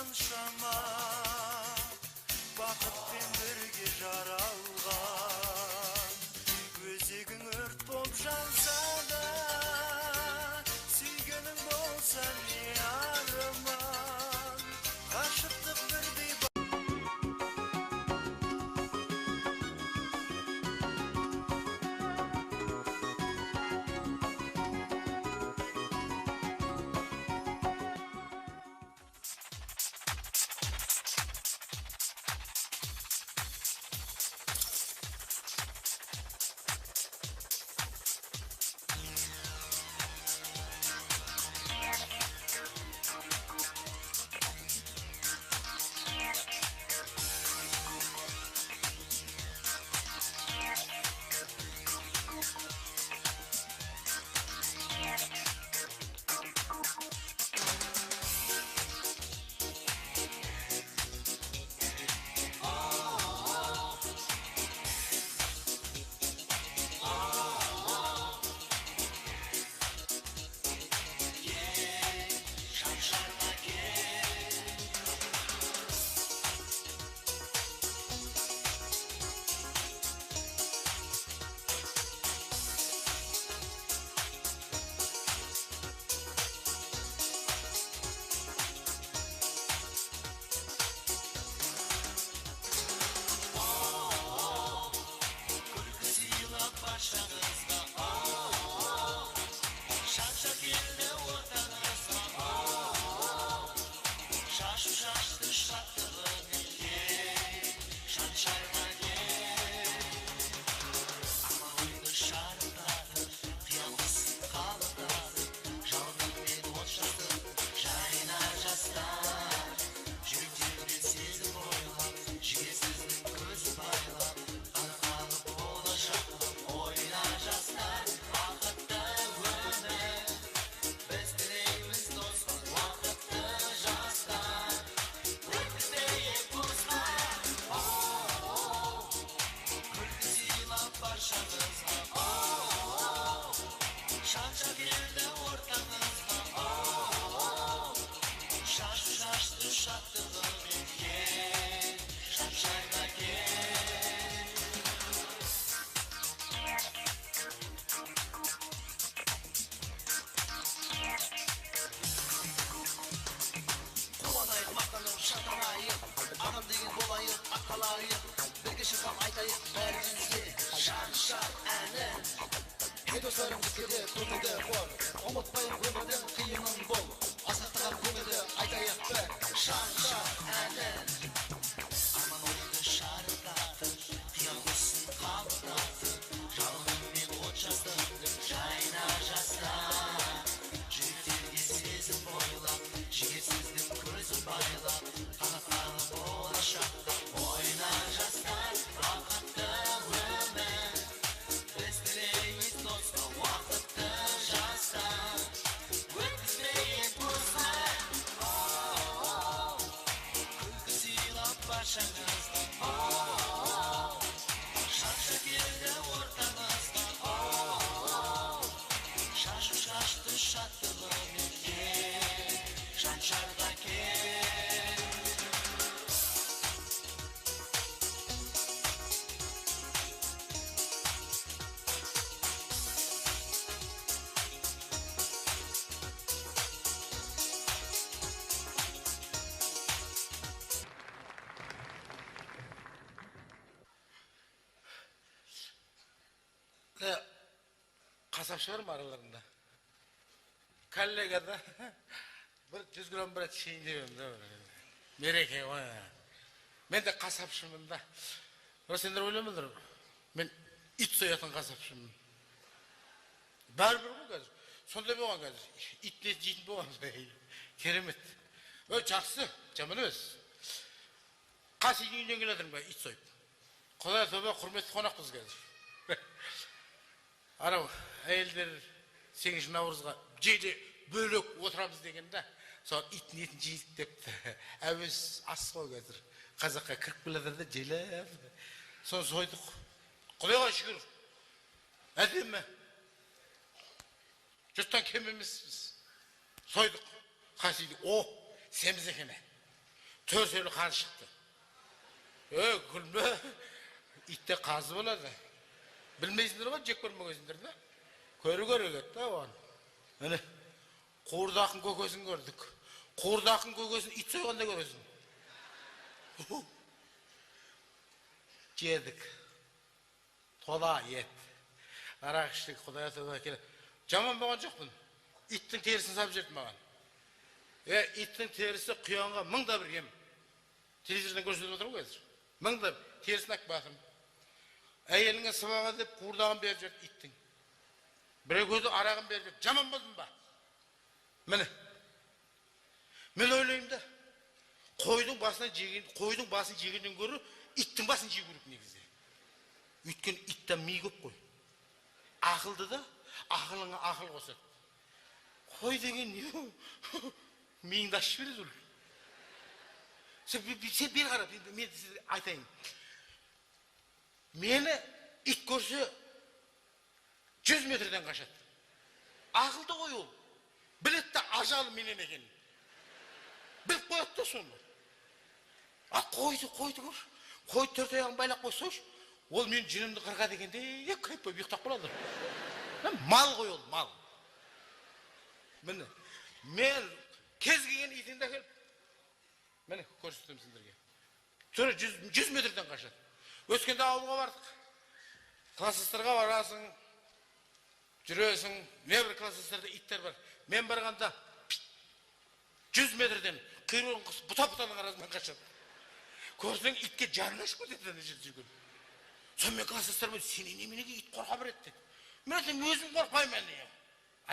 қаншама бақытпен бірге жаралған өзегің өрт боп жанса да сүйгенің болса не арман ғашықтық бірдей
достарым күткеде көңілді қор ұмытпайын өмірдің қиынын бол асақтаған көңілді айтайық бір шанша әні
арман ойды шарықтатып қиялысын қабылдатып жалынмен от жаздым жайна жастар жүректерге сезім бойлап жігерсіздің көзін байлап қанаттағы болашақта ойна жастар бақытты өмір біз тілейміз досқа уақытты жастар өткізбейік босқа күлкі сыйлап баршаңызға шарша келді ортаңызға шашу шашты шаттығымен кел шаншарға кел
Kasapçı var mı aralarında? Kallega da bir 100 gram bırak şeyin diyorum da mereke var ya. Ben de kasapçımın da. Senler öyle midir? Ben it soyatan kasapçımın. Barbur mu kadar? Sonunda bir olan kadar. İtle cin bu olan. Keremet. Öyle çaksı. Camını öz. Kaç yünden gelirim ben it soyup. Kolay tövbe hürmetli konak kız gelir. Arau, әйелдер 8 наурызға жейде бөлек отырамыз дегенде, сол ит етін жейдік депті. Әуес ас қой қазір. Қазаққа кіріп келеді желеп. Соны сойдық. Құдайға шүкір. Әдемі. Жұрттан кем емеспіз. Сойдық. Қасиді. О, семіз екені. Төрселі қан шықты. Күлме, итте қазы болады. Білмейсіңдер ғой, жек көрмегенсіңдер да? Көрі кетті оған. Міне, қуырдақын көкесін көрдік. Қуырдақын көкесін ит сойғанда көресің. Жедік. Тола ет. Арақ іштік, Құдай атадан келе. Жаман болған жоқпын. Иттің терісін сап жерді маған. Иттің терісі құянға мыңда бір ем. Телевизордан көрсетіп отырмын қазір. Мыңда терісін ақ басым. Әйеліңе сыбаға деп қуырдағын беріп жерді иттің. Бір көзі арағын беріп жерді. Жаман болдым ба? Міне. Мен ойлаймын да. Қойдың басын жегеннен көрі, иттің басын жеу керек негізі. Өйткені иттен ми көп қой. Ақылды да, ақылыңа ақыл қосады. Қой деген не? Миыңды ашып береді ол. Сен бері қара, мен сізге айтайын. Мені ит көрсе 100 метрден қашады. Ақылды ғой ол. Білетті ажалы менен екен. Біліп қояды да соны. Қойды көр. Қойды төрт аяғын байлап қойсайшы. Ол мен жынымды қырға дегенде, креп болып ұйықтап қалады. Мал ғой ол, мал. Міне, мен кез келген итіңді әкеліп, міне, көрсетем сендерге. Sonra 100 метрден қашады. Өскенде ауылға бардық. Классистарға барасың, жүресің, небір классистарда иттер бар. Мен барғанда 100 метрден құйрығын қысып, бұта-бұтаның арасынан қашады. Көрсең итке жанын ашып кетеді жүрген. Сонымен классистармен сені неменеге ит қорқа береді деді. Мен айтам, өзім қорқпаймын не.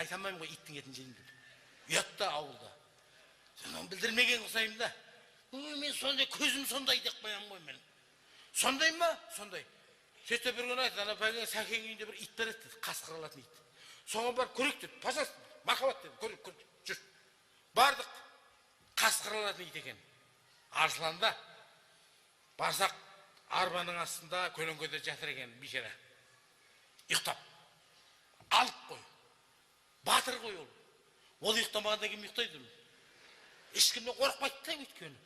Айтамаймын ғой иттің етін жейін деді. Ұятта ауылда. Сонан білдірмеген ұқсаймын да. Мен сондай көзім сондай деп қоямын ғой мен. Сондай ма? Сондай. Сөйтіп бір күні айтты, ана пәлген сәкең үйінде бір ит береді деді, қасқыр алатын ит. Соған бар көрек деді, пожалуйста, махаббат деді, көрек, жүр. Бардық, қасқыр алатын ит екен. Арсланда. Барсақ, арбаның астында көлеңкеде жатыр екен бейшара. Ұйықтап. Алып қой. Батыр қой ол. Ол ұйықтамағанда кім ұйықтайды? Ешкімнен қорықпайды да өйткені.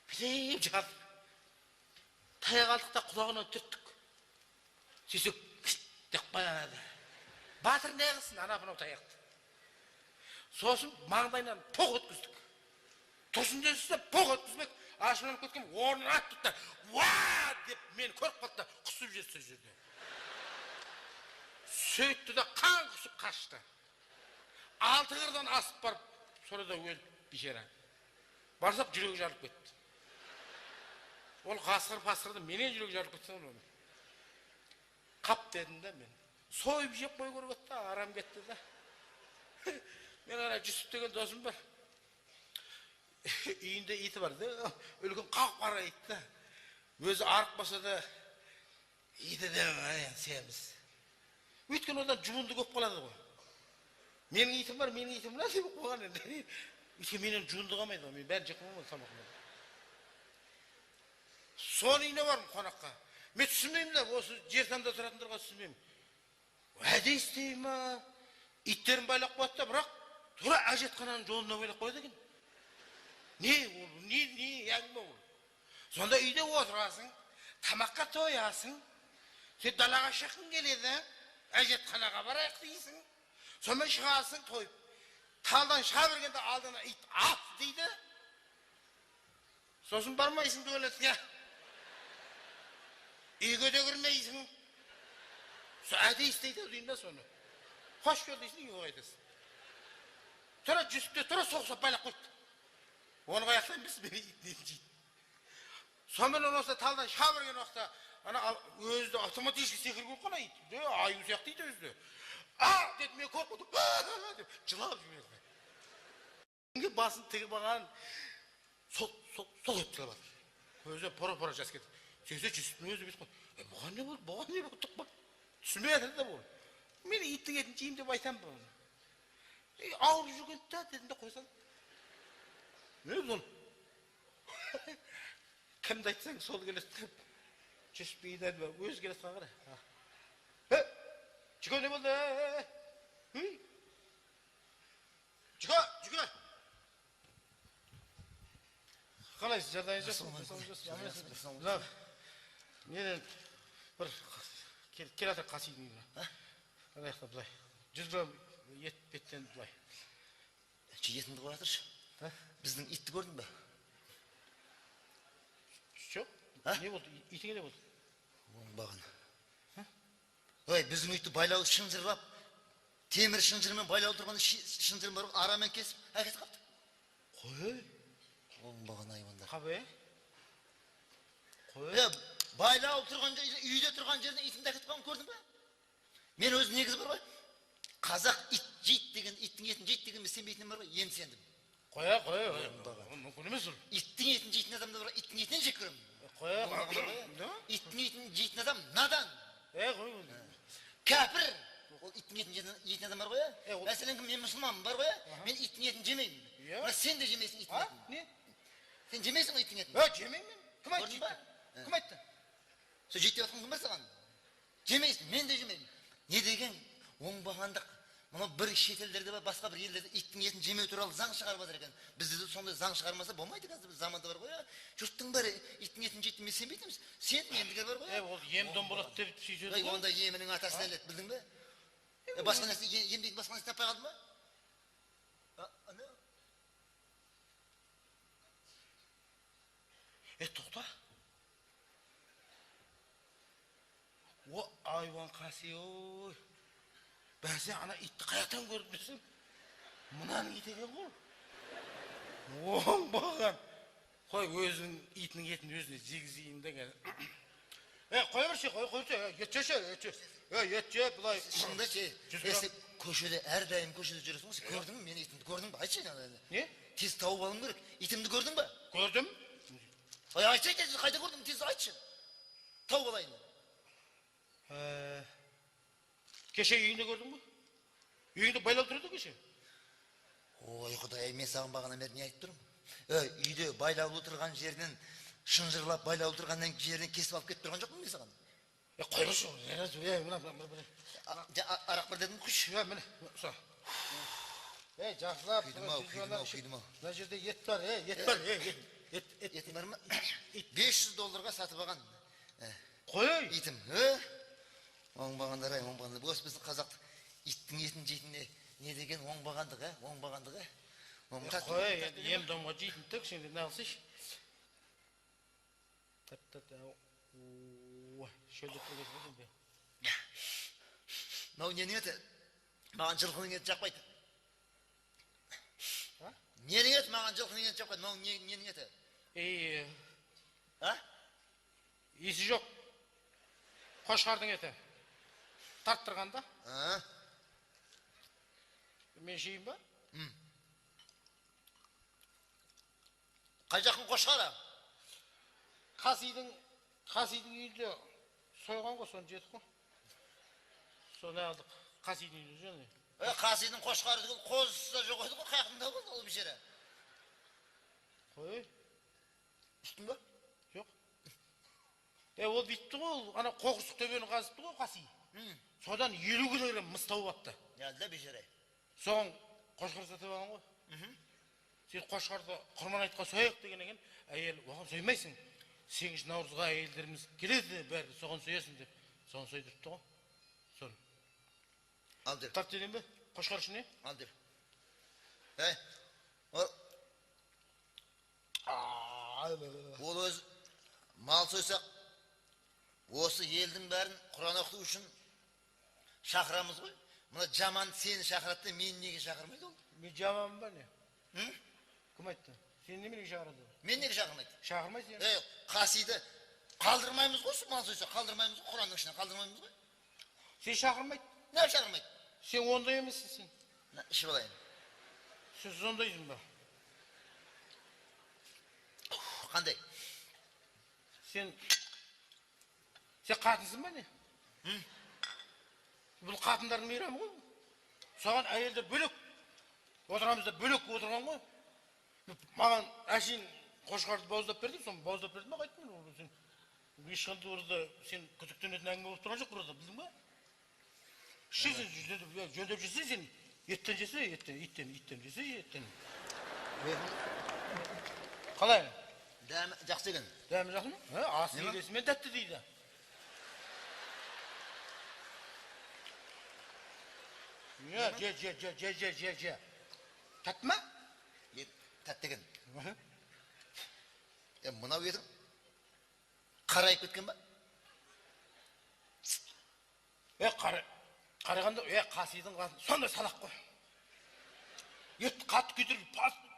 Білейіп жатыр. Таяқ алдық та құлағынан түрттік. Сөйтсек, деп баянады. Батыр не қылсын, ана-апынау таяқты. Сосын маңдайынан поқ өткіздік. Тұрсын десіз де поқ өткізбек. Ашынанып кеткен орнын аттық та, «Уа!» деп мені көріп қалды да, құсып жетсе жерде. Сөйтті де қан құсып қашты. 6 қырдан асып барып, сонда өліп бейшара. Барсақ жүрегі жарылып кетті. Ол қасқыр-пасқырды менен жүрегі жарылып кетті оны. Қап дедім да мен. Сойып жеп қой көріп кетті, арам кетті да. Мен ана Жүсіп деген досым бар. Үйінде иті бар да, үлкен қақ қара ит та. Өзі арық болса да, иті де семіз. Өйткені одан жұмынды көп қалады ғой. Менің итім бар, менің итім бар деп қойған енді. Өйткені менен жұмынды қалмайды ғой, мен бәрін жекпеймін ғой тамақымды. Соның үйіне бармын қонаққа. Мен түсінбеймін да, осы жертаңда тұратындарға түсінбеймін. Әде істей ма? Иттерін байлап қояды да, бірақ тура әжетхананың жолына байлап қояды екен. Не ол? Не әңгіме ол? Сонда үйде отырасың, тамаққа тоясың, сен далаға шыққың келеді, әжетханаға барайық дейсің. Сонымен шығасың тойып. Талдан шыға бергенде алдына ит ат дейді. Сосын бармайсың туалетке. Үйге де кірмейсің. Әде істейді деймін да соны. Қош кел дейсің, үйге қайтасың. Тұра Жүсіпте тұра соқсап байлап қойды. Оны қаяқтан біз мені итінен жейді. Сонымен осы талдан шыға берген уақытта өзді автоматически секіріп қана ит. Аю сияқты ит өзді. Деді мен қорқыдым. Деп жылап жіберді. Неге басын тігіп алған сол өтіп жылап жатыр. Көзі пора жас кетті. Сөйсе Жүсіптің өзі бет қой. Бұған не болды? Бұған не болды? Түсінбей жатыр да бұл. Мен иттің етін жеймін деп айтамын бұны. Ауыр жүрген да дедім де қойсам. Не бұл? Кімді айтсаң сол келесті. Жүсіп бейді әді ба? Өзі келесті қағыры. Жүгі не болды? Жүгі! қалайсыз, жағдайыңыз жақсы ма? Мынау менен бір келатыр қасидың ана жақта былай 100 грамм ет беттен былай.
Етімді қоя тұршы. Біздің итті көрдің бе?
Жоқ. Не болды? Итіңе не болды?
Оңбаған. Ой, біздің үйті байлау шынжырлап, темір шынжырмен байлау тұрғанда шынжырмен барып арамен кесіп әкет қалды.
Қой?
Оңбаған айвандар.
Қабе? Қой?
Байлау тұрған жерде, үйде тұрған жерден итімді әкет қалған көрдің бе? Мен өзі негізі бар ғой. Қазақ ит жейт деген, иттің етін жейт деген мен сенбейтінім бар ғой, енді сендім.
Қоя. Мүмкін емес ол.
Иттің етін жейтін адамда бар ғой, иттің етінен жек көремін.
Қоя.
Иттің етін жейтін адам надан.
Қой.
Кәпір. Ол иттің етін жейтін адам бар ғой. Мәселен мен мұсылманмын бар ғой. Мен иттің етін жемеймін. Бірақ сен де жемейсің иттің етін.
Не?
Сен жемейсің ғой иттің етін.
Жемеймін мен. Кім айтты жейді? Кім айтты?
Сол жейт деп жатқан кім бар саған? Жемейсің, мен де жемеймін. Не деген оңбағандық. Мына бір шетелдерде бар, басқа бір елдерде иттің етін жемеу туралы заң шығарып жатыр екен. Бізде де сондай заң шығармаса болмайды қазір заманда бар ғой. Жұрттың бәрі иттің етін жейді, мен сенбейтінмін. Сен мендігер бар ғой.
Ол ем-дом болады деп сөйтеді ғой.
Онда емінің атасына іледі, білдің бе? Басқа нәрсе емдейтін басқа нәрсе таппай қалдың ба?
Тоқта. О, айван қаси ой. Бәсе ана итті қаяқтан көріп десем, мұнаның ит екен ғой. Оңбаған. Қой, өзінің итінің етін өзіне жегізейін деген. Қоя бірші, ет же, бұлай.
Шында көшеде, әрдайым көшеде жүресің, сен көрдің бе, мен итімді көрдің бе? Айтшы.
Не?
Тез тауып алым керек. Итімді көрдің бе?
Көрдім.
Айтшы, қайда көрдің, тез айтшы. Тауып алайын.
Кеше үйінде көрдің бе? Үйінде байлау тұрды кеше.
Ой, Құдай, мен саған бағана бері не айтып тұрмын? Үйде байлаулы тұрған жерінен, шынжырлап байлаулы тұрғаннан жерінен кесіп алып кетіп тұрған жоқпын мен саған?
Қойғыш,
Арақ бір дедім күш.
Міне, ұса. Жақсылап.
Күйдім-ау.
Мына жерде ет бар, ет бар.
Ет бар ма? $500 сатып алған.
Қой.
Итім. Оңбағандар, оңбағандар. Осы біздің қазақ иттің етін жейтіне не деген оңбағандық, оңбағандық.
Қой, ем-домға жейтін түк, сенде не алсыш? Шөлдеп көргесін бе?
Мынау ненің еті? Маған жылқының еті жақпайды. Ненің еті маған жылқының еті жақпайды? Мынау ненің еті?
Есі жоқ. Қошқардың еті. Тарттырғанда? Мен жейін ба?
Қай жақын қошқары?
Қасидың үйінде сойған ғой, соны жетіп қой. Соны алдық. Қасидың үйінде және.
Қасидың қошқары деген қозысы да жоқ еді ғой, қақында ғой, ол бешері.
Қой.
Үстің ба?
Жоқ. Ол битті ғой, ана қоқысық төбені қазыпты ғой қаси. Содан 50 килограмм мыс тауып апты.
Әлді бешері.
Соған қошқар сатып алған ғой. Сен қошқарды құрман айтқа сояқ деген екен, әйел оған соймайсың. 8 наурызға әйелдеріміз келеді бәрі, соған соясың деп. Соған сойдырыпты ғой. Соны.
Алдыр.
Тарт деден бе? Қошқар ішіне?
Алдыр. Ол өз мал сойсақ, осы елдің бәрін Құран оқыту үшін шақырамыз ғой. Мұна жаман сені шақырады, мен неге шақырмайды ол?
Мен жаманмын ба не? Кім айтты? Сен неменеге шақырады?
Мен неге шақырмайды?
Шақырмайды сен?
Қасиді қалдырмаймыз ғой, мал сойса қалдырмаймыз ғой, Құранның ішінен қалдырмаймыз ғой.
Сен шақырмайды?
Не шақырмайды?
Сен ондай емессің сен.
Ішіп алайын.
Сен сондайсың ба?
Қандай?
Сен қатынсың ба не? Бұл қатындардың мейрамы ғой. Соған әйелдер бөлек. Отырамызда бөлек отырған ғой. Маған әшейін қошқарды бауыздап берді, соны бауыздап берді ма қайттың? Ешқандай орында сен күдіктенетін әңгіме болып тұрған жоқ burada, білдің ба? Сен жөндеп жесе, сен еттен жесе, иттен жесе, еттен. Қалай?
дәмі жақсы екен.
Дәмі жақсы ма? Ас елесімен тәтті дейді. Же. Тәтті ма?
Тәтті екен. Мынау етің қарайып кеткен ба?
Қарағанда, қасидың қасын, сондай салақ қой. Ет қатты күйдіріп,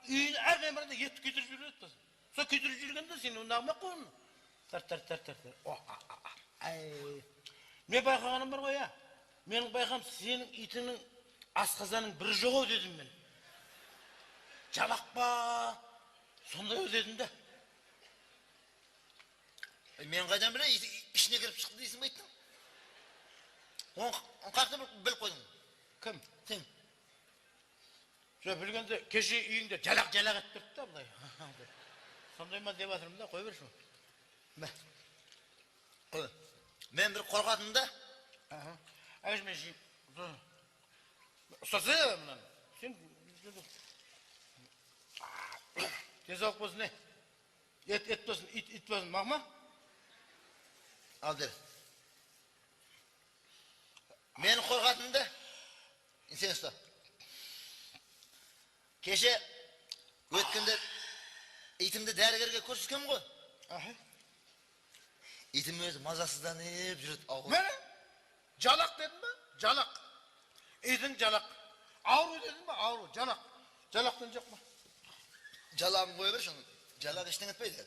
үйін әрмен барында ет күйдіріп жүреді. Сол күйдіріп жүргенде сен оны ағымақ қой оны. Тар. Мен байқағаным бар ғой, я. Менің байқам, сенің итінің асқазаның бірі жоғау дедім мен. Жалақ па, сондай дедім да.
Мен қайдан біле, ішіне кіріп шықты дейсің бе иттің? Оны қақты біліп қойдың?
Кім?
Сен.
Жо, білгенде, кеше үйіңде жалақ етіп тұрды да, бұлай. Сондай ма деп атырмын да, қой берші.
Мен бір қорқатым да.
Әгіш мен жейім. Ұстасы, мұнан. Сен, тезалық болсын, ет болсын, ит болсын, мағма?
Ал дер. Мен қорқатым да. Сен ұста. Кеше өткенде итімді дәрігерге көрсеткен ғой. Итім өзі мазасызданып жүреді.
Мені? Жалақ дедің ба? Жалақ. Итің жалақ. Ауру дедің ба? Ауру. Жалақ. Жалақтан жоқ па?
Жалағын қоя бер, шын. Жалақ ештен етпейді.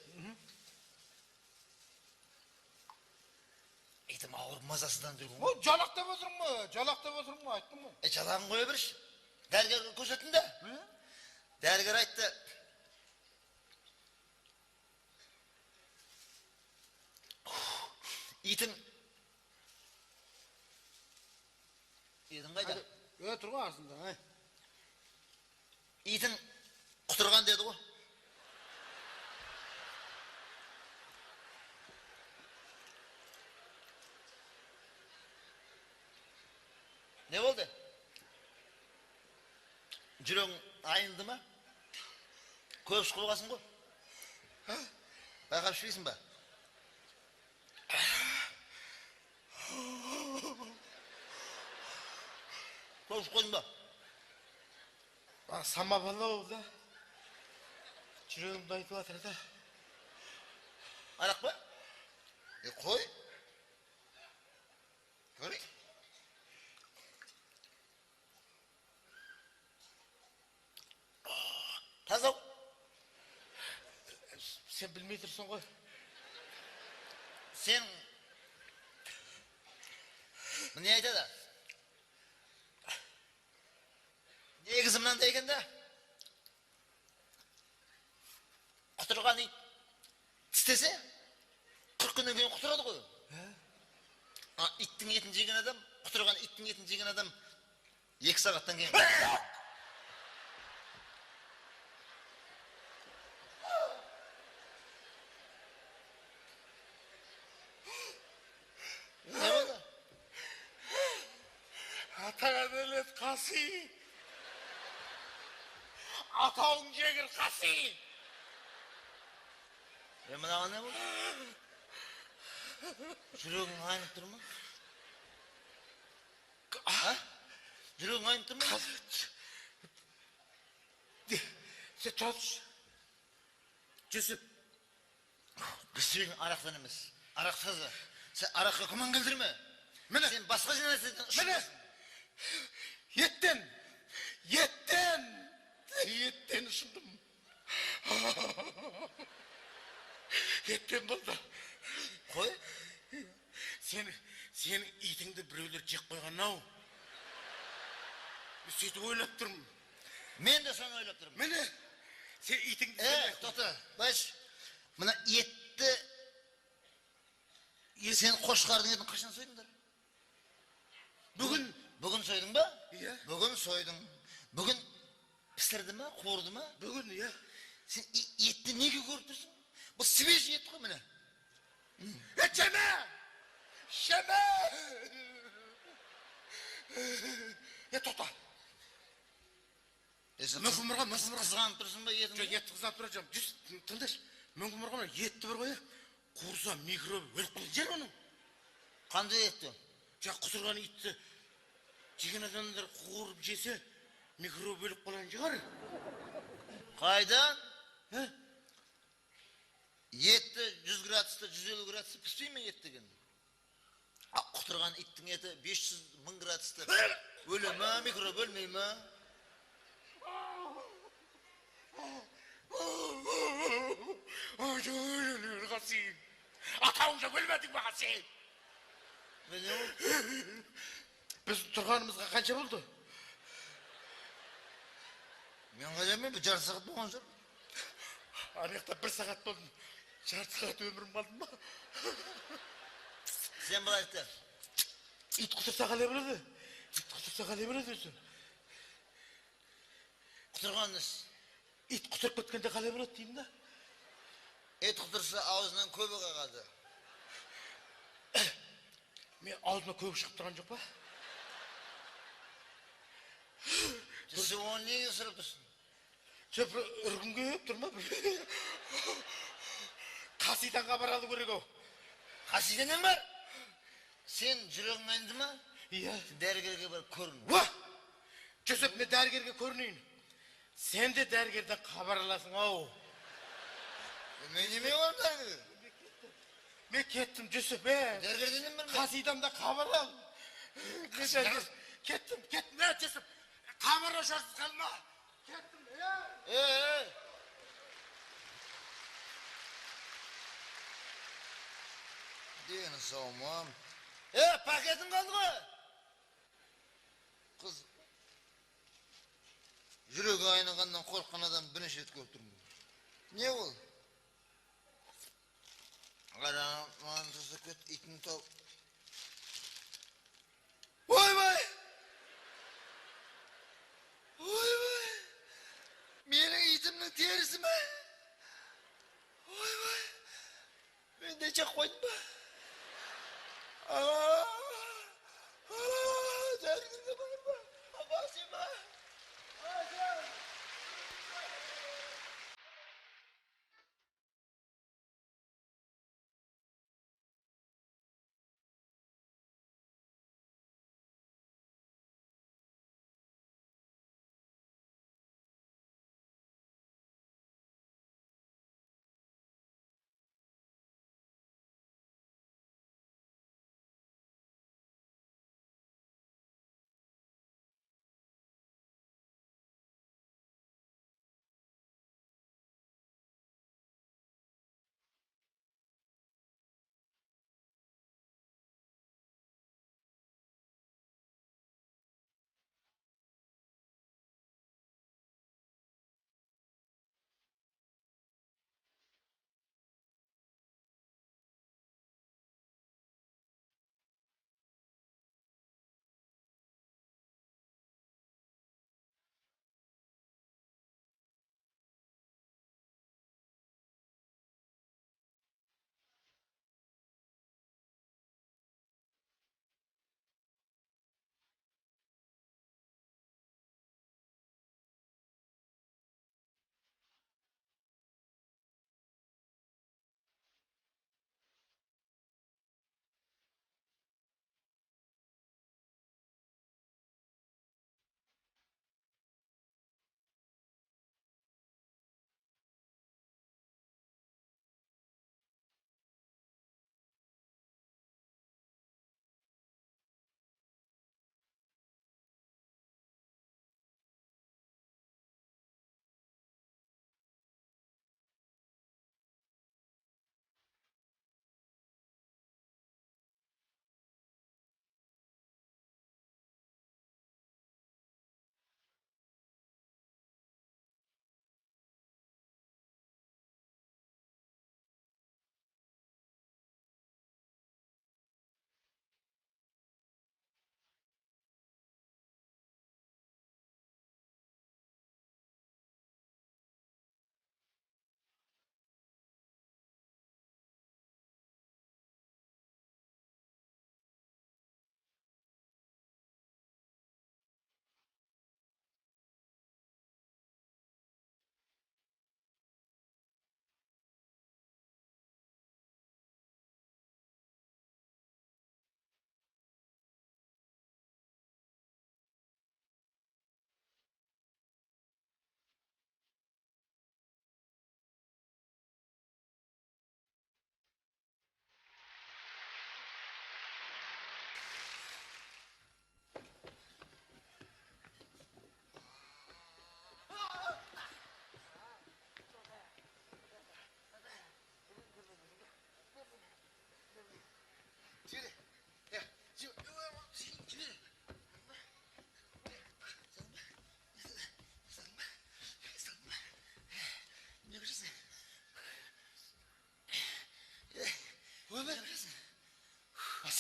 Итім ауырып мазасызданып жүрген ғой.
Жалақ деп отырың ба? Жалақ деп отырың ба? Айттың ба?
Жалағын қоя берші. Дәрігерге көрсеттім да. Дәрігер айтты. Итің қайда?
Тұр ғой арсында.
Итің құтырған деді ғой. Не болды? Жүрегің айнылды ма? Көп ішіп қойғасың ғой? Байқап ішпейсің ба? Көп ішіп қойдың ба?
Самабалау да. Жүрегімді айтып атыр да.
Арақ па? Қой. Көрейін. Тазау.
Сен білмей тұрсың ғой.
Сен не айтады? Негізі мынандай екен да. Құтырған ит тістесе 40 күннен кейін құтырады ғой. Иттің етін жеген адам, құтырған иттің етін жеген адам 2 сағаттан кейін. Не болды?
Атаңа нәлет қаси. Атауың жегір қаси.
Мынаған не болды? Жүрегің айнып тұр ма? Жүрегің айнып тұр ма?
Сен тұршы. Жүсіп.
Жүсіп арақтан емес. Арақ таза. Сен араққа күмән келтірме.
Міне.
Сен басқа нәрседен
Міне. Еттен ұшындым. Еттен болды.
Қой?
Сенің итіңді біреулер жек қойған ау. Сөйтіп ойлап тұрмын.
Мен де соны ойлап тұрмын.
Міне. Сен итіңді...
Тоқта, байш. Мына етті... Сен қошқардың етін қашан сойдыңдар? Бүгін сойдың ба?
Иә.
Бүгін сойдың. Бүгін пісірді ма, қуырды ма?
Бүгін, иә.
Сен етті неге көріп тұрсың? Бұл свежий ет қой міне.
Жеме! Жеме! Тоқта.
Қызғанып тұрсың ба етіңді?
Етті қызанып тұрacağım. Тыңдашы. мүмкін бір ғана етті бір қоя қуырса микробы өліп қалатын жер оның.
Қандай етті?
Жа құсырған итті жеген адамдар қуырып жесе микробы өліп қалатын шығар.
Қайдан?
Ә?
Етті 100 градуста 150 градуста піспей ме ет деген? Құтырған иттің еті 500 градуста өле ма, микроб өлмей ма?
Қасен, атауыңша өлмедің ба Қасен? Біз тұрғанымызға қанша болды?
Мен қайдан бір жарты сағат болған жоқ.
Анаяқта 1 сағат болдым. Жарты сағат өмірім қалды ма?
Сен былай айтты.
Ит құтырса қалай болады? Ит құтырса қалай болады өзі?
Құтырған іс.
Ит құтырып кеткенде қалай болады деймін да?
Ет құтырса аузынан көбі қағады.
Мен аузыма көбі шығып тұрған жоқ па?
Сен оны неге сұрап тұрсың?
Сен бір үргінге өп тұр ма? Қасидан хабар алу керек ау.
Қасиденен бар? Сен жүрегің айнды ма?
Иә.
Дәрігерге барып көрін.
Уа! Жүсіп, мен дәрігерге көрінейін. Сен де дәрігерден хабар аласың ау.
Мен неме оғам дәрігерге?
Мен кеттім, Жүсіп,
Дәрігерден бар ма?
Қасидамда хабар ал. Кеттім, Жүсіп. Хабар ошарсыз қалма. Кеттім,
Дені сау мам. Пакетің қалды ғой? Қыз, жүрегі айнығаннан қорққан адам бірінші рет көріп тұрмын. Не ол? Қарағым, маған тұрса кет, итін тау. Ойбай! Ойбай! Менің итімнің терісі ме? Ойбай! Мен де жақ қойдым ба? Дәрігерге барып ба? Апасы ма?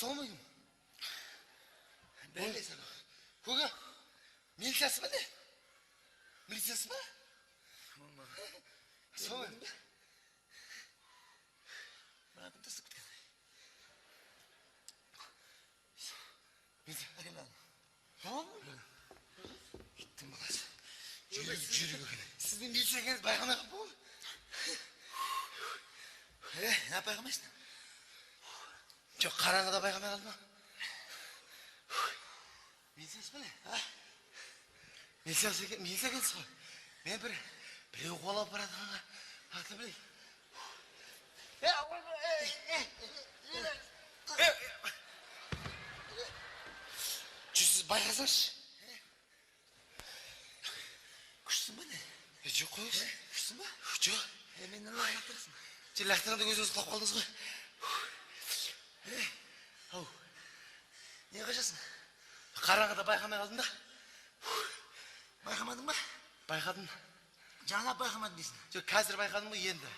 соумаймын. Бәлесін. Көке, милициясы ба не? Милициясы ба? Соумаймын ба?
Маған тасып кеткен. Кеттің баласы. Жүрек екен.
Сіздің милиция екеніңіз байқамай қалып болды.
Не байқамайсың?
Жоқ, қараңғыда байқамай қалды ма?
Милициясы ба не?
Милиция екенсіз ғой. Мен біреу қуалап баратқанға аты білейін. Жүзсіз байқасаңшы.
Күшсің ба не?
Жоқ қойыңыз.
Күшсің ба?
Жоқ.
Мен лақтырасың.
Сен лақтырғанда өзіңіз құлап қалдыңыз ғой.
Ау. Не қажасың?
Қараңғыда байқамай қалдым да.
Байқамадың ба?
Байқадым.
Жаңа байқамадың дейсің.
Жоқ, қазір байқадым ғой енді.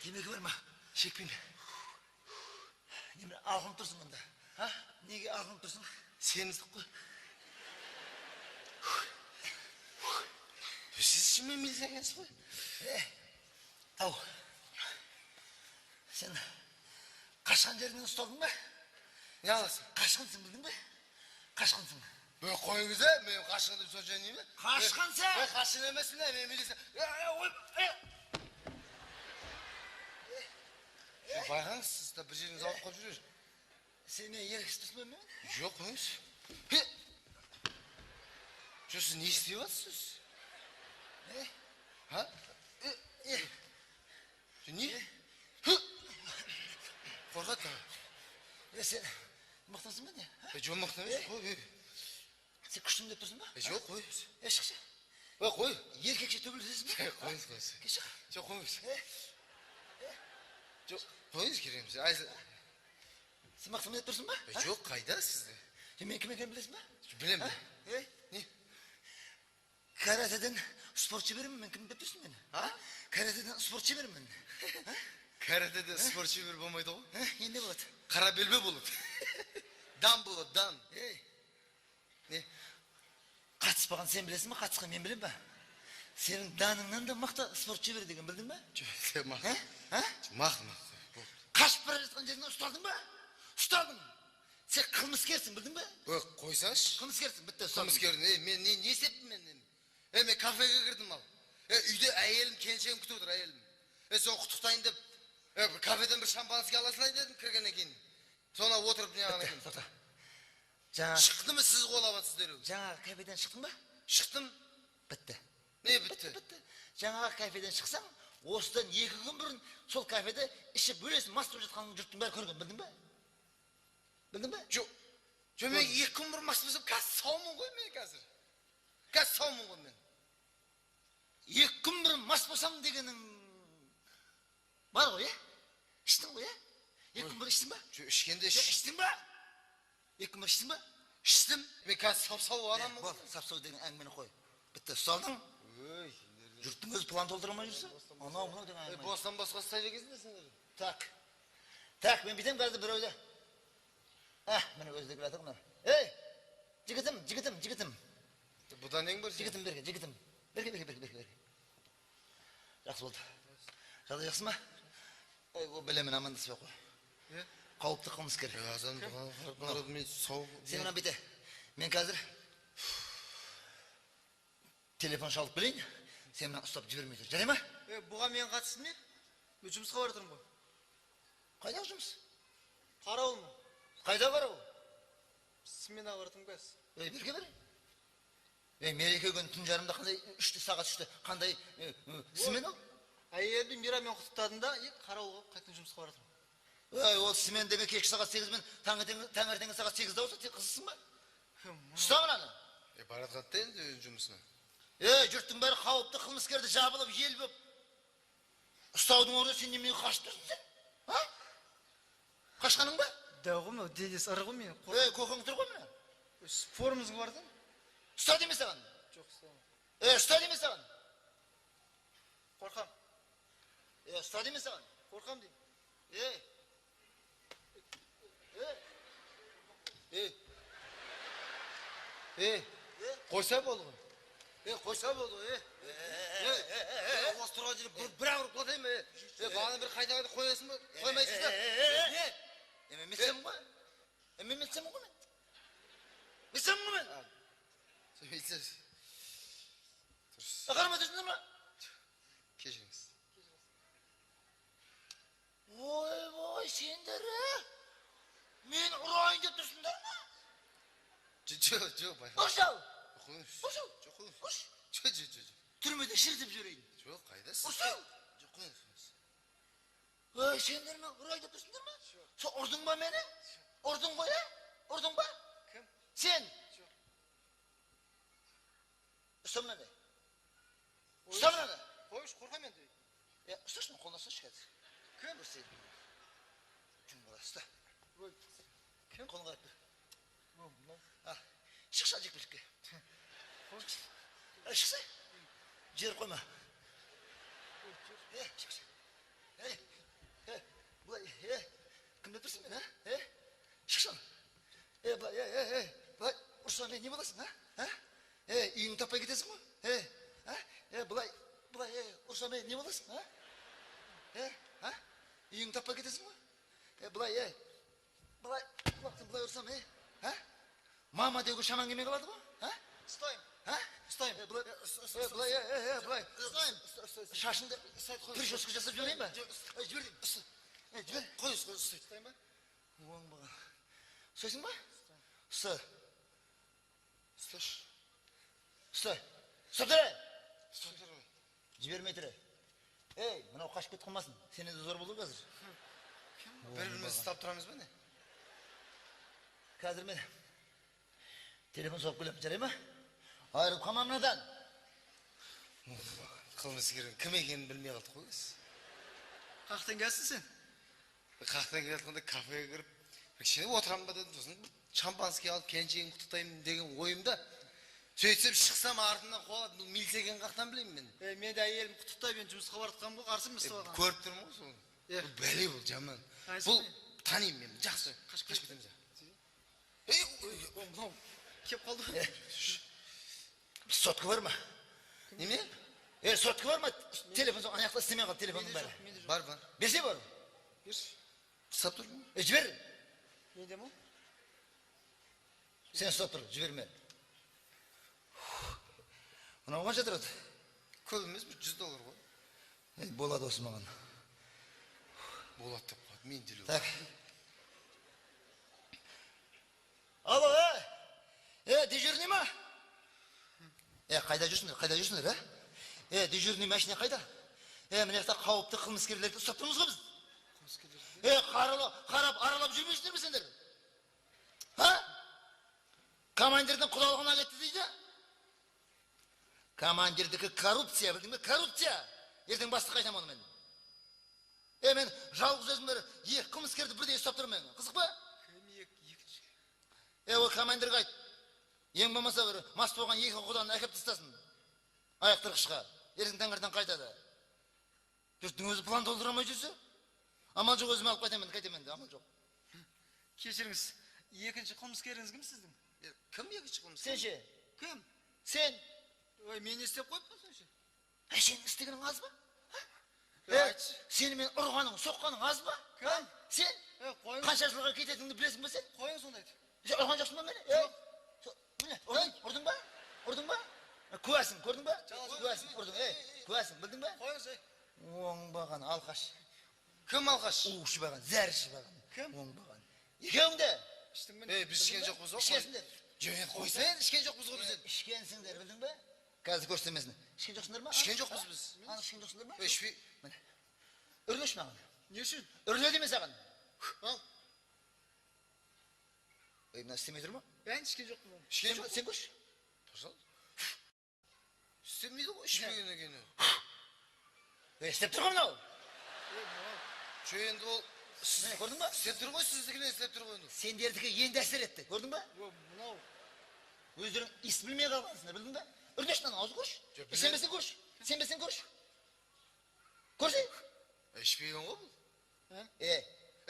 Темекі бар ма?
Шекпеймін.
Неме алғын тұрсың мұнда? Неге алғын тұрсың?
Семіздік қой. Сіз шынымен милиция екенсіз ғой?
Ау. Сен қашқан жерінен ұсталдың ба?
Не аласың?
Қашқансың білдің бе? Қашқансың.
Қойыңыз, мен қашқын деп сонша не ме?
Қашқан сен!
Қашқын емеспін, мен милиция. Байқаңыз, сіз де бір жеріңіз алып қалып жүрер.
Сен мен еріксіз тұрсың ба мен?
Жоқ, қойыңыз. Жоқ, сіз не істеп жатсыз? Не? Қорқат.
Сен мықтысың ба не?
Жоқ, мықты емес. Қой.
Сен күштім деп тұрсың ба?
Жоқ, қой.
Шықшы.
Қой.
Еркекше төбелесің ба?
Қойыңыз.
Шық.
Жоқ, қойыңыз. Жоқ, қойыңыз кереміз.
Сен мықтымын деп тұрсың ба?
Жоқ, қайда сізді?
Мен кім екенін білесің ба?
Білем.
Не? Каратеден спортшы беремін мен, кім деп тұрсың мені? Каратеден спортшы беремін мен.
Каратеде спортшы бер болмайды ғой.
Енді болады.
Қара белбе болады. Дан болады, дан. Не?
Қатыспаған сен білесің ба? Қатысқан мен білем ба? Сенің даныңнан да мықты спортшы бер деген білдің ба?
Жоқ, мықты.
Қашып бара жатқан жерінен ұсталдың ба? Ұсталдың. Сен қылмыскерсің, білдің ба?
Қойсаңшы.
Қылмыскерсің, бітті ұсталдың.
Қылмыскердің, мен не істептім мен? Мен кафеге кірдім ал. Үйде әйелім, келіншегім күтіп отыр әйелім. Соны құттықтайын деп, кафеден бір шампанский ала салайын дедім кіргеннен кейін. Соны отырып не ағана екен. Шықты ма сіз қолап атсыздар?
Жаңағы кафеден шықтың ба?
Шықтым.
Бітті.
Не бітті?
Жаңағы кафеден шықсаң, осыдан 2 күн бұрын сол кафеде ішіп бөлесін мас болып жатқанын жұрттың бәрі көрген, білдің ба? Білдің ба?
Жоқ, мен 2 күн бұрын мас болсам, қазір саумын ғой мен қазір. Қазір саумын ғой мен.
2 күн бұрын мас болсам дегенің бар ғой, іштің ғой, 2 күн бұрын іштің ба?
Жоқ, ішкенде
іштің ба? 2 күн бұрын іштің ба?
Іштім. Мен қазір сап-сау адаммын ғой.
Сап-сау деген әңгімені қой. Бітті, ұсталдың. Жұрттың өзі план толтырамай жүрсе, анау деген әңгіме.
Бостан босқа ұстай бергенсіңдер сендер.
Так, мен бүйтем қазір біреуді. Міне өзі келе жатыр мына. Жігітім.
Бұдан нең бар сен?
Жігітім берге. Жақсы болды. Жағдай жақсы ма? Білемін амандаспай қой. Қауіпті қылмыскер.
Мен сау...
Сен мына бүйте. Мен қазір телефон шалып білейін. Сен мына ұстап жібермей тұр. Жарай ма?
Бұға мен қатысым мен? Мен жұмысқа бар тұрмын ғой.
Қайдағы жұмыс?
Қарауыл ма?
Қайда қарау?
Сменаға бар тұрмын қазір.
Берге бер. Мереке күні түн жарымда қандай сағат 3-те қандай смен ал?
Әйелді мейраммен құттықтадым да, қарауылға қайтадан жұмысқа бар тұрмын.
Ол смен деген кешкі сағат 8-мен таңертеңгі сағат 8-де болса, сен қызысың ба? Ұста мынаны.
Баратқанды енді жұмысына.
Жұрттың бәрі қауіпті қылмыскерді жабылып, ел болып. Ұстаудың орнына сен немен қашып тұрсың сен? Қашқаның ба?
Дәуғым, денес ыры ғой мен.
Көкең тұр ғой мына.
Формымызға бардың?
Ұста деме саған.
Жоқ, ұстамын.
Ұста деме саған.
Қорқам.
Ұста деме саған.
Қорқам деймін.
Қойса болды ғой.
Қойса болды ғой, осы тұрған жерде бір-ақ ұрып құлатайын ба? Бағана бір қайта-қайта қоясың ба? Қоймайсыз да?
Мен семін ғой. Мен семін ғой мен. Мен семін ғой мен.
Сөйтсіз.
Қарама тұрсыңдар ма?
Кешіріңіз.
Ой, сендер, мен ұрайын деп тұрсыңдар ма?
Жоқ, байқа.
Ұрсау.
Қойыңыз.
Ұрсау.
Жоқ, қойыңыз.
Ұрс.
Жоқ.
Түрмеде шіртіп жіберейін.
Жоқ, қайдасыз?
Ұрсау.
Жоқ, қойыңыз.
Ой, сендер мен ұрайын деп тұрсыңдар ма? Сол ұрдың ба мені? Ұрдың ғой, Ұрдың ба?
Кім?
Сен. Ұстам мені. Ұстам мені.
Қойыңыз, қорқам енді.
Ұстасын, қолына ұсташы қазір.
Кім?
Ұрсайын. Кім бола, ұста. Кім? Қолыңға айтты. Шықса жек білікке. Шықса. Жер қойма. Шықса. Бұлай, кімде тұрсың мен, Шықса. Бұлай, ұрса мен не боласың, үйіңді таппай кетесің ғой? Бұлай, ұрса мен не боласың, үйіңді таппай кетесің ғой? Бұлай ұрсам, мама деуге шаман келмей қалады ғой? Ұстайым. Бұлай. Шашынды прическа жасап жіберейін ба? Жібердім. Жібер.
Қойыңыз, ұстайын ба?
Оң баға. Ұстайсың ба? Ұста.
Ұсташ.
Ұста. Ұстап
Ұстап тұры.
Жібермей тұры. Мынау қашып кет қылмасын. Сенен де зор болды қазір.
Бір-бірімізді ұстап тұрамыз ба не?
Қазір мен телефон соғып келем, жарай ма? Айырып қалма мынадан.
Қылмыскердің кім екенін білмей қалдық қой біз.
Қақтан келсің сен?
Қақтан келатқанда кафеге кіріп, кішкене отырам ба дедім, сосын шампанский алып келіншегін құттықтаймын деген ойымда. Сөйтсем шықсам артынан қуалады, бұл милиция екенін қақтан білеймін мен.
Мен де әйелім құттықтай, мен жұмысқа баратқанмын ғой, қарсы емес соған.
Көріп тұрмын ғой соны. Бұл бәле бұл жаман. Бұл танимын мен, жақсы. Қашып кетеміз.
Мынау кеп қалды ғой.
Сотка бар ма?
Неме?
Сотка бар ма? Телефон соң аяқта істемей қалды телефонның бәрі.
Бар.
Берсе бар.
Ұстап тұр ма?
Жібер.
Неде ма?
Сен ұстап тұр, жіберме. Мынау қанша тұрады?
Көп емес, $100 ғой.
Болады осы маған.
Болады деп қойды, мен делеу.
Так. Алло, дежурный ма? Қайда жүрсіңдер, дежурный машина қайда? Мына жақта қауіпті қылмыскерлерді ұстап тұрмыз ғой біз. Қарап, аралап жүрмейсіңдер ме сендер? Командирдің құдалығына кетті дейді? Командирдікі коррупция, білдің бе? Коррупция! Ертең бастық қайтам оны мен. Мен жалғыз өзім бір екі қылмыскерді бірдей ұстап тұрмын. Қызық ба? Ол командирге айт. Ең болмаса бір мас болған екі құданы әкеп тастасын. Аяқтырғышқа. Ертең таңертең қайтады. Жұрттың өзі план толтыра алмай жүрсе? Амал жоқ, өзім алып қайтамын, амал жоқ.
Кешіріңіз, екінші қылмыскеріңіз кім сіздің?
Кім екінші қылмыскер?
Сен ше?
Кім?
Сен?
Ой, мен не істеп қойып қойсың ше?
Сенің істегенің аз ба? Сені мен ұрғаның, соққаның аз ба?
Кім?
Сен?
Қойыңыз.
Қанша жылға кететіңді білесің ба сен?
Қойыңыз ондайды.
Ұрған жоқсың ба мені? Ұрдың ба? Ұрдың ба? Куәсің, көрдің ба? Куәсің, ұрдың, куәсің, білдің ба?
Қойыңыз,
Оңбаған, алқаш.
Кім алғаш?
Ушы баған, зәрші баған.
Кім?
Оңбаған. Екеуің де?
Біз ішкен жоқпыз ғой.
Ішкенсіңдер.
Жөнет қойсайын, ішкен жоқпыз ғой бізден.
Ішкенсіңдер, білдің ба? Қазір көрсетемесін. Ішкен жоқсыңдар ма?
Ішкен жоқпыз біз.
Анық ішкен жоқсыңдар ма?
Ішпей.
Үрлеш маған.
Не үшін?
Үрле деме саған.
Ал.
Мына істемей тұр ма?
Мен ішкен жоқпын.
Ішкен жоқ.
Сен көрші.
Тұрсал. Істемейді ғой, ішпеген екені.
Істеп тұр ғой мынау.
Енді ол
Көрдің ба?
істеп тұр ғой, сіздікіне істеп тұр ғой.
Сендердікі енді әсер етті. Көрдің ба?
Мынау.
Өздерің ес білмей қалғансыңдар, білдің ба? Үрлеш мынаны аузы көрші. Сенбесең көрші. Сенбесең көрші. Көрсей.
Ішпеген ғой бұл.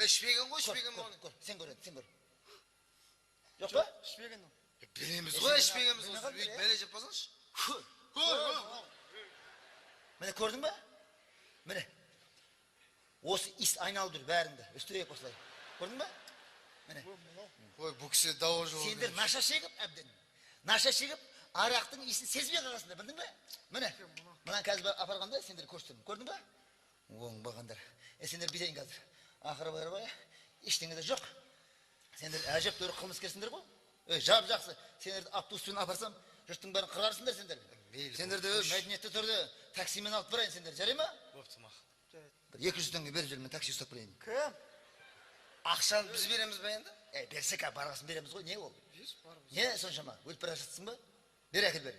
Ішпеген ғой, ішпеген
Көр,
маған.
көр. Сен көр, сен көр. Жоқ па?
Ішпеген ол.
Береміз ғой, ішпегенбіз
Білме
осы
қалды,
бүйтіп
иә?
бәле жеп қалсаңшы.
Міне көрдің ба? Міне. Осы ис айналып жүр бәріңді. Үстірейік осылай. Көрдің ба? Міне.
Ой, бұл кісі дауа жоқ.
Сендер наша шегіп әбден. Наша шегіп арақтың иісін сезбей қаласыңдар, білдің бе? Міне. Мына қазір апарғанда сендер көрсетемін. Көрдің ба? Оң бағандар. Сендер бүйтейін қазір. Ақыры бар ғой, ештеңе де жоқ. Сендер әжептәуір қылмыскерсіңдер ғой. Жап жақсы. Сендерді автобуспен апарсам, жұрттың бәрін қырарсыңдар сендер. Сендерді мәдениетті түрде таксимен алып барайын сендер, жарай ма?
Бопты мақ.
Бір 200 теңге беріп жүр, мен такси ұстап барайын.
Кім? Ақшаны біз береміз бе енді?
Берсек, барғасын береміз ғой, не ол? Не соншама? Өліп бара жатсың ба? Бер әкел бер.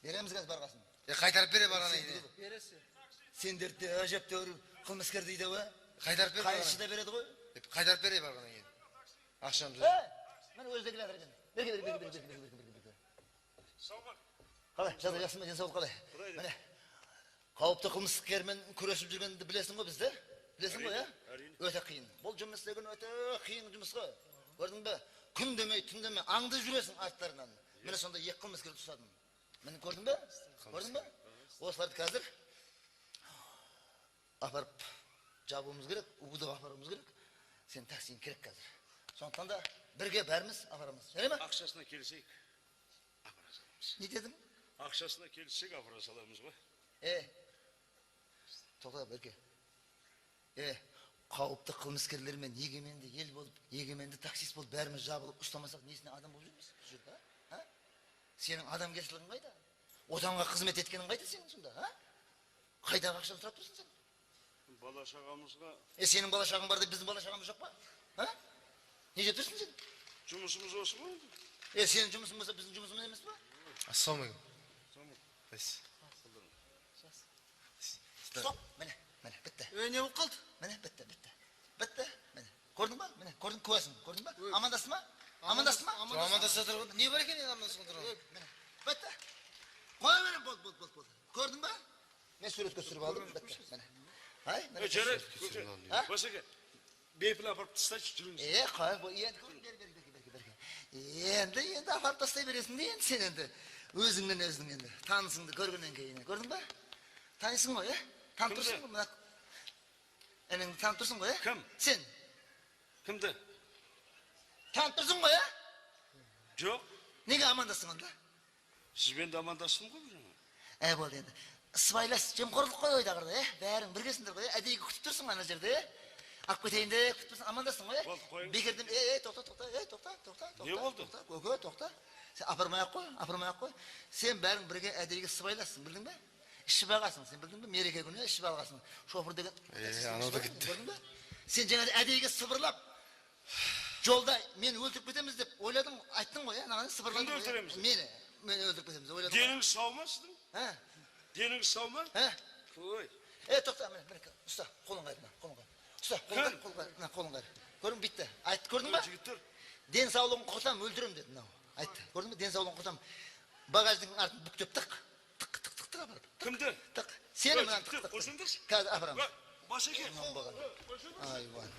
Береміз қазір барғасын.
Қайтарып бере барғаны еді.
Сендерді әжептәуір қылмыскер дейді ғой.
Қайтарып бере
Қайыршы
барғаны.
да береді ғой.
Қайтарып бере барғаны еді. Ақшамызды.
Мен өзі келе жатыр екен. Бер. Қалай, жағдай жақсы ма, денсаулық қалай? Міне, қауіпті қылмыскермен күресіп жүргенді білесің ғой бізді? Білесің ғой, өте қиын. Бұл жұмыс деген өте қиын жұмыс қой. Көрдің бе? Күн демей, түн демей, аңды жүресің арттарынан. Міне сонда екі қылмыскер тұсадым. Міне көрдің бе? Көрдің бе? Осыларды қазір апарып жабуымыз керек, убыдып апаруымыз керек. Сен таксиң керек қазір. Сондықтан да бірге бәріміз апарамыз. Жарай ма?
Ақшасына келсек, апара саламыз.
Не дедің?
Ақшасына келсек, апара саламыз ғой.
Тоқта берке. Қауіпті қылмыскерлермен егеменді ел болып, егеменді таксист болып, бәріміз жабылып ұстамасақ, несіне адам болып жүрміз? Сенің адамгершілігің қайда? Отанға қызмет еткенің қайда сенің сонда? Қайдағы ақшаны сұрап тұрсың сен?
Бала шағамызға
Сенің бала шағың бар да біздің бала шағамыз жоқ па? Не жеп тұрсың сен?
жұмысымыз осы ғой.
Сенің жұмысың болса біздің жұмысымыз емес па?
Ассалаумағалейкум.
Стоп, міне, бітті.
Не болып қалды?
Міне, бітті. Міне, көрдің ба? Міне, көрдің, куәсің, көрдің ба? Амандасты ма? Амандасты ма?
Амандаса тұрғын. Не бар екен енді амандасқан тұрғын?
Міне, бітті. Қоя берем, болды. Көрдің ба? Мен суретке түсіріп алдым, бітті. Міне.
Жарайды, басеке, бейпіл апарып тастайшы, жүріңіз.
Қой, енді апарып тастай бересің де, енді сен енді өзіңнен өзің енді танысыңды көргеннен кейін, көрдің ба? Танысың ғой, танып тұрсың ғой, әніңді танып тұрсың ғой,
Кім?
Сен.
Кімді?
Танып тұрсың ғой,
Жоқ,
Неге амандастың онда?
сізбен де амандастым ғой жаңа.
Болды енді. Сыбайлас жемқорлық қой ойдағырда, бәрің біргесіңдер ғой, әдейігі күтіп тұрсың ана жерде, алып кетейін де күтіп тұрсың, амандастың ғой,
Болды, қойыңыз.
Бекерден, тоқта.
Не болды?
Көке, тоқта. Сен апармай-ақ қой. Сен бәрің бірге әдейігі сыбайлассың, білдің бе? Ішіп алғасың, сен білдің бе? Мереке күні ішіп алғасың. Шофыр деген.
Анау да кетті.
Көрдің бе? Сен жаңа әдейігі сыбырлап, жолда мені өлтіріп кетеміз деп ойладың, айттың ғой, сыбырладың.
Кімді өлтіреміз?
Мені өлтіріп кетеміз деп ойладың.
Деніңіз сау ма сіздің? Деніңіз сау ма? Ой.
Тоқта, міне, ұста, қолын қайыр. Ұста, қолын қайыр. Көрдің, бітті. Айтты, көрдің ба?
Жігіттер.
Денсаулығын құртам, өлтірем деді, мынау. Айтты, көрдің ба? Денсаулығын құртам. Багаждың артын бүктеп тық апарып.
Кімді?
Сені мынаны тық.
Қосыңдыршы.
Қазір апарамыз.
Басеке.
Айван.